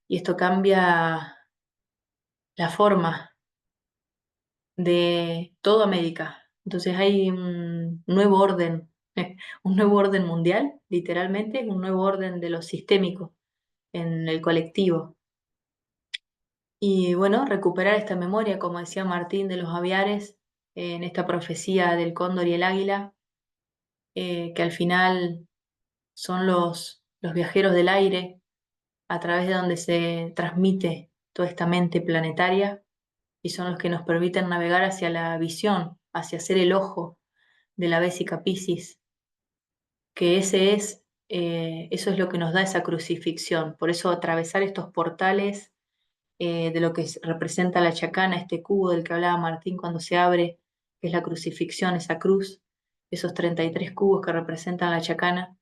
y esto cambia la forma de toda América. Entonces hay un nuevo orden, un nuevo orden mundial, literalmente, un nuevo orden de lo sistémico en el colectivo. Y bueno, recuperar esta memoria, como decía Martín de los Aviares, en esta profecía del cóndor y el águila, que al final son los viajeros del aire, a través de donde se transmite toda esta mente planetaria, y son los que nos permiten navegar hacia la visión, hacia ser el ojo de la Vésica Piscis, que eso es lo que nos da esa crucifixión. Por eso atravesar estos portales de lo que representa la chacana, este cubo del que hablaba Martín cuando se abre, que es la crucifixión, esa cruz, esos 33 cubos que representan la chacana,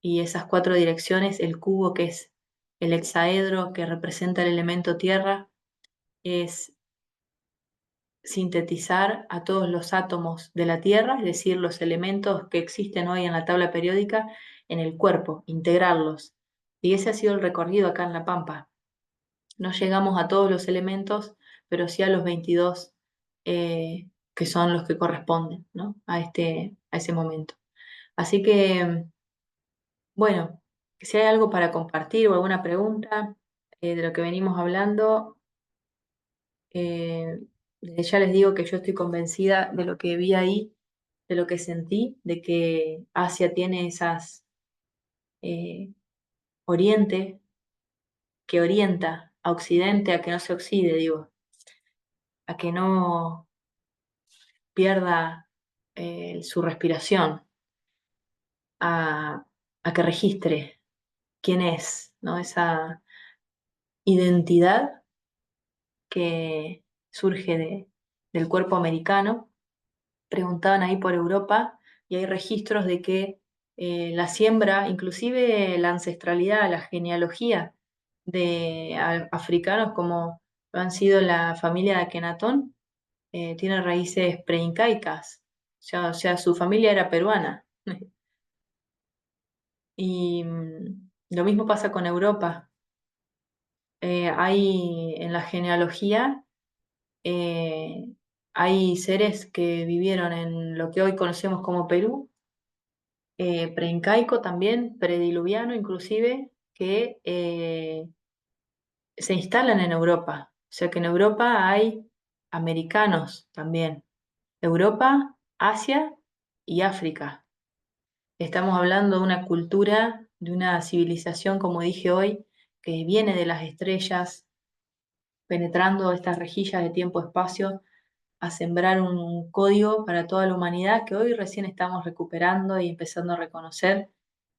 y esas cuatro direcciones, el cubo que es el hexaedro que representa el elemento tierra, es sintetizar a todos los átomos de la Tierra, es decir, los elementos que existen hoy en la tabla periódica, en el cuerpo, integrarlos. Y ese ha sido el recorrido acá en La Pampa. No llegamos a todos los elementos, pero sí a los 22 que son los que corresponden, ¿no? A ese momento. Así que, bueno, si hay algo para compartir o alguna pregunta de lo que venimos hablando, eh, ya les digo que yo estoy convencida de lo que vi ahí, de lo que sentí, de que Asia tiene esas eh, Oriente que orienta a Occidente a que no se oxide, digo, a que no pierda su respiración, a, a que registre quién es, ¿no? Esa identidad que surge del cuerpo americano. Preguntaban ahí por Europa y hay registros de que la siembra, inclusive la ancestralidad, la genealogía de africanos como lo han sido la familia de Akenatón, tiene raíces preincaicas, o sea, su familia era peruana. Y lo mismo pasa con Europa. Hay en la genealogía, eh, hay seres que vivieron en lo que hoy conocemos como Perú, preincaico también, prediluviano inclusive, que se instalan en Europa. O sea que en Europa hay americanos también. Europa, Asia y África. Estamos hablando de una cultura, de una civilización, como dije hoy, que viene de las estrellas, penetrando estas rejillas de tiempo-espacio a sembrar un código para toda la humanidad que hoy recién estamos recuperando y empezando a reconocer,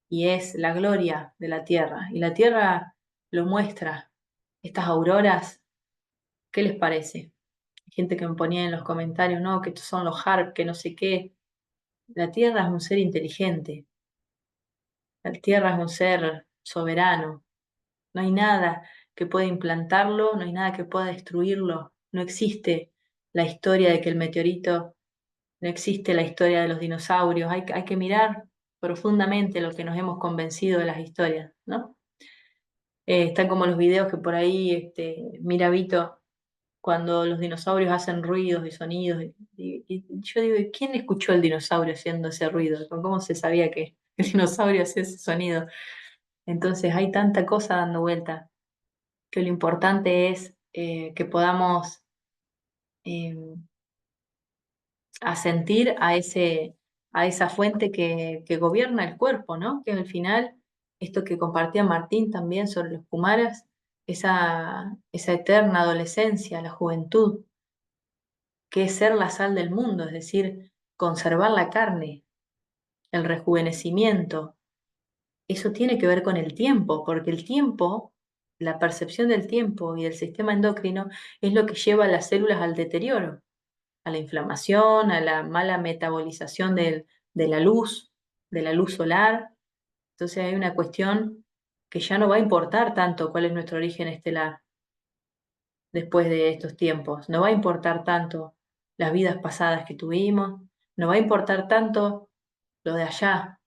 y es la gloria de la Tierra. Y la Tierra lo muestra. Estas auroras, ¿qué les parece? Hay gente que me ponía en los comentarios, no, que estos son los HARP, que no sé qué. La Tierra es un ser inteligente, la Tierra es un ser soberano. No hay nada que pueda implantarlo, no hay nada que pueda destruirlo. No existe la historia de que el meteorito, no existe la historia de los dinosaurios. Hay que mirar profundamente lo que nos hemos convencido de las historias, ¿no? Están como los videos que por ahí mira Vito cuando los dinosaurios hacen ruidos y sonidos. Y yo digo, ¿y quién escuchó el dinosaurio haciendo ese ruido? ¿Cómo se sabía que el dinosaurio hacía ese sonido? Entonces hay tanta cosa dando vuelta que lo importante es que podamos eh, asentir a esa fuente que gobierna el cuerpo, ¿no? Que al final, esto que compartía Martín también sobre los Kumaras, esa eterna adolescencia, la juventud, que es ser la sal del mundo, es decir, conservar la carne, el rejuvenecimiento. Eso tiene que ver con el tiempo, porque el tiempo, la percepción del tiempo y del sistema endocrino es lo que lleva a las células al deterioro, a la inflamación, a la mala metabolización de la luz solar. Entonces hay una cuestión que ya no va a importar tanto cuál es nuestro origen estelar después de estos tiempos. No va a importar tanto las vidas pasadas que tuvimos, no va a importar tanto lo de allá,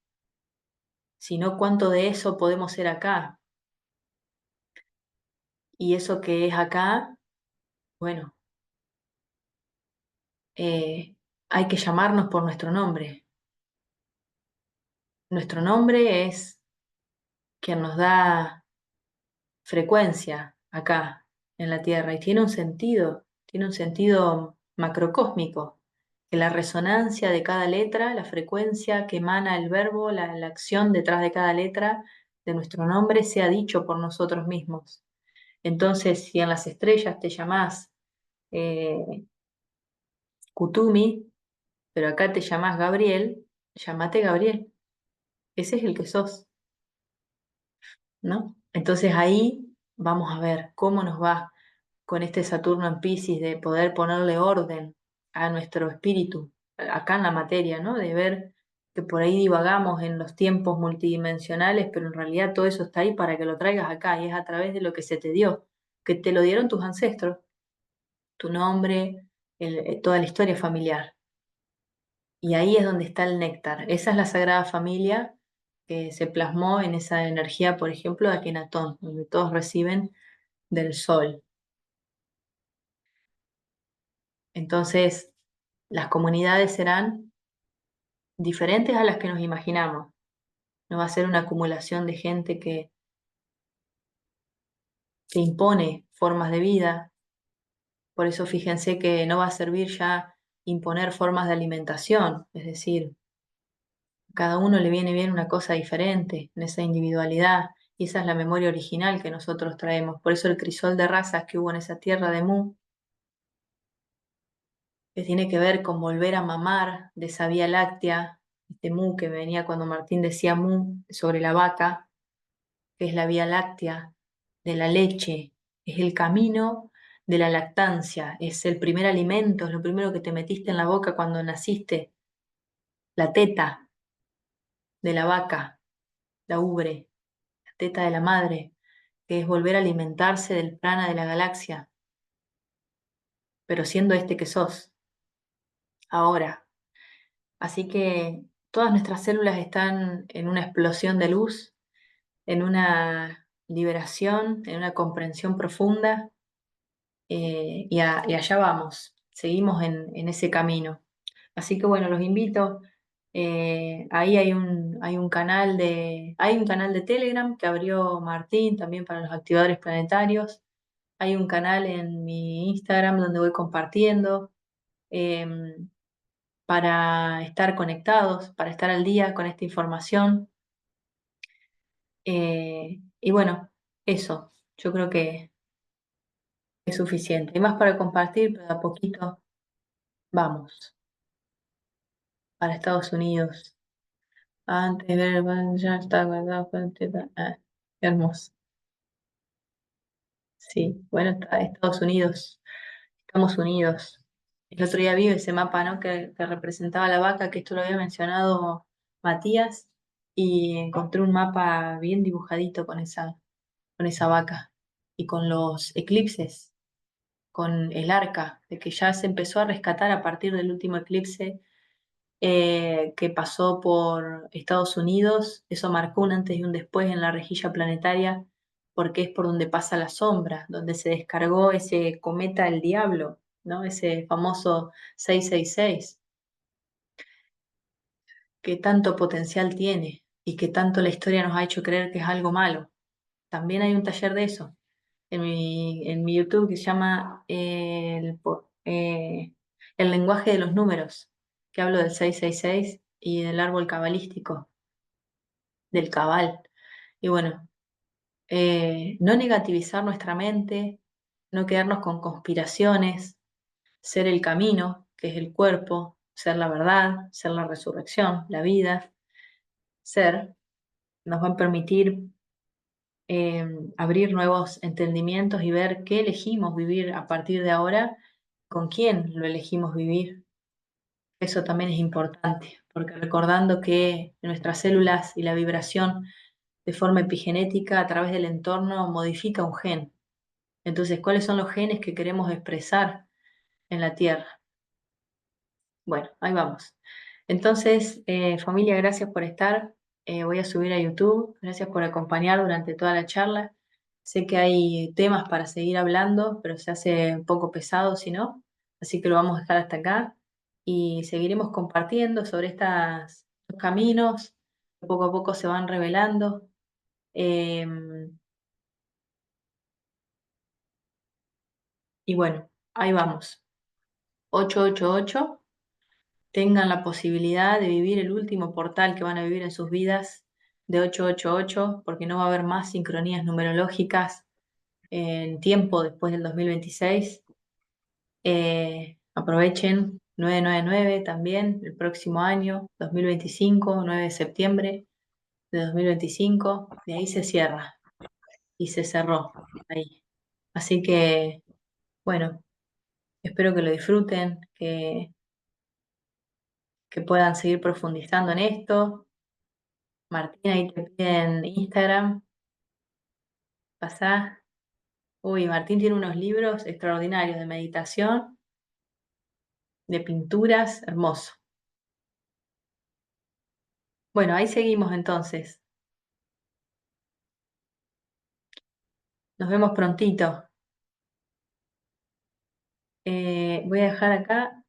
sino cuánto de eso podemos ser acá. Y eso que es acá, bueno, hay que llamarnos por nuestro nombre. Nuestro nombre es quien nos da frecuencia acá en la Tierra y tiene un sentido macrocósmico, que la resonancia de cada letra, la frecuencia que emana el verbo, la acción detrás de cada letra de nuestro nombre sea dicho por nosotros mismos. Entonces, si en las estrellas te llamás eh, Kutumi, pero acá te llamás Gabriel, llámate Gabriel, ese es el que sos, ¿no? Entonces ahí vamos a ver cómo nos va con este Saturno en Piscis, de poder ponerle orden a nuestro espíritu, acá en la materia, ¿no? De ver que por ahí divagamos en los tiempos multidimensionales, pero en realidad todo eso está ahí para que lo traigas acá y es a través de lo que se te dio, que te lo dieron tus ancestros, tu nombre, toda la historia familiar. Y ahí es donde está el néctar. Esa es la Sagrada Familia que se plasmó en esa energía, por ejemplo, de Akenatón, donde todos reciben del sol. Entonces, las comunidades serán diferentes a las que nos imaginamos. No va a ser una acumulación de gente que impone formas de vida. Por eso fíjense que no va a servir ya imponer formas de alimentación, es decir, a cada uno le viene bien una cosa diferente en esa individualidad, y esa es la memoria original que nosotros traemos. Por eso el crisol de razas que hubo en esa tierra de Mu, que tiene que ver con volver a mamar de esa vía láctea, este Mu que venía cuando Martín decía Mu sobre la vaca, que es la vía láctea de la leche, es el camino de la lactancia, es el primer alimento, es lo primero que te metiste en la boca cuando naciste, la teta de la vaca, la ubre, la teta de la madre, que es volver a alimentarse del prana de la galaxia, pero siendo este que sos ahora. Así que todas nuestras células están en una explosión de luz, en una liberación, en una comprensión profunda, y allá vamos, seguimos en ese camino. Así que bueno, los invito. Ahí hay un canal de Telegram que abrió Martín también para los activadores planetarios. Hay un canal en mi Instagram donde voy compartiendo em, para estar conectados, para estar al día con esta información. Y bueno, eso, yo creo que es suficiente. Hay más para compartir, pero de a poquito vamos para Estados Unidos. Antes de ver, bueno, ya está guardado. Qué hermoso. Sí, bueno, está Estados Unidos. Estamos unidos. El otro día vi ese mapa, ¿no? Que representaba la vaca, que esto lo había mencionado Matías, y encontré un mapa bien dibujadito con esa vaca y con los eclipses, con el arca, de que ya se empezó a rescatar a partir del último eclipse que pasó por Estados Unidos. Eso marcó un antes y un después en la rejilla planetaria, porque es por donde pasa la sombra, donde se descargó ese cometa del diablo, ¿no? Ese famoso 666, que tanto potencial tiene y que tanto la historia nos ha hecho creer que es algo malo. También hay un taller de eso en mi YouTube que se llama el lenguaje de los números, que hablo del 666 y del árbol cabalístico, del cabal. Y bueno, no negativizar nuestra mente, no quedarnos con conspiraciones, ser el camino, que es el cuerpo, ser la verdad, ser la resurrección, la vida, ser, nos va a permitir abrir nuevos entendimientos y ver qué elegimos vivir a partir de ahora, con quién lo elegimos vivir. Eso también es importante, porque recordando que nuestras células y la vibración de forma epigenética a través del entorno modifica un gen. Entonces, ¿cuáles son los genes que queremos expresar en la Tierra? Bueno, ahí vamos. Entonces, familia, gracias por estar. Voy a subir a YouTube. Gracias por acompañar durante toda la charla. Sé que hay temas para seguir hablando, pero se hace un poco pesado si no. Así que lo vamos a dejar hasta acá y seguiremos compartiendo sobre estos caminos que poco a poco se van revelando. Y bueno, ahí vamos. 888. Tengan la posibilidad de vivir el último portal que van a vivir en sus vidas de 888, porque no va a haber más sincronías numerológicas en tiempo después del 2026. Aprovechen 999 también el próximo año, 2025, 9 de septiembre de 2025. De ahí se cierra y se cerró ahí. Así que, bueno, espero que lo disfruten, que puedan seguir profundizando en esto. Martín, ahí te piden Instagram, pasá. Uy, Martín tiene unos libros extraordinarios de meditación, de pinturas, hermoso. Bueno, ahí seguimos entonces. Nos vemos prontito. Voy a dejar acá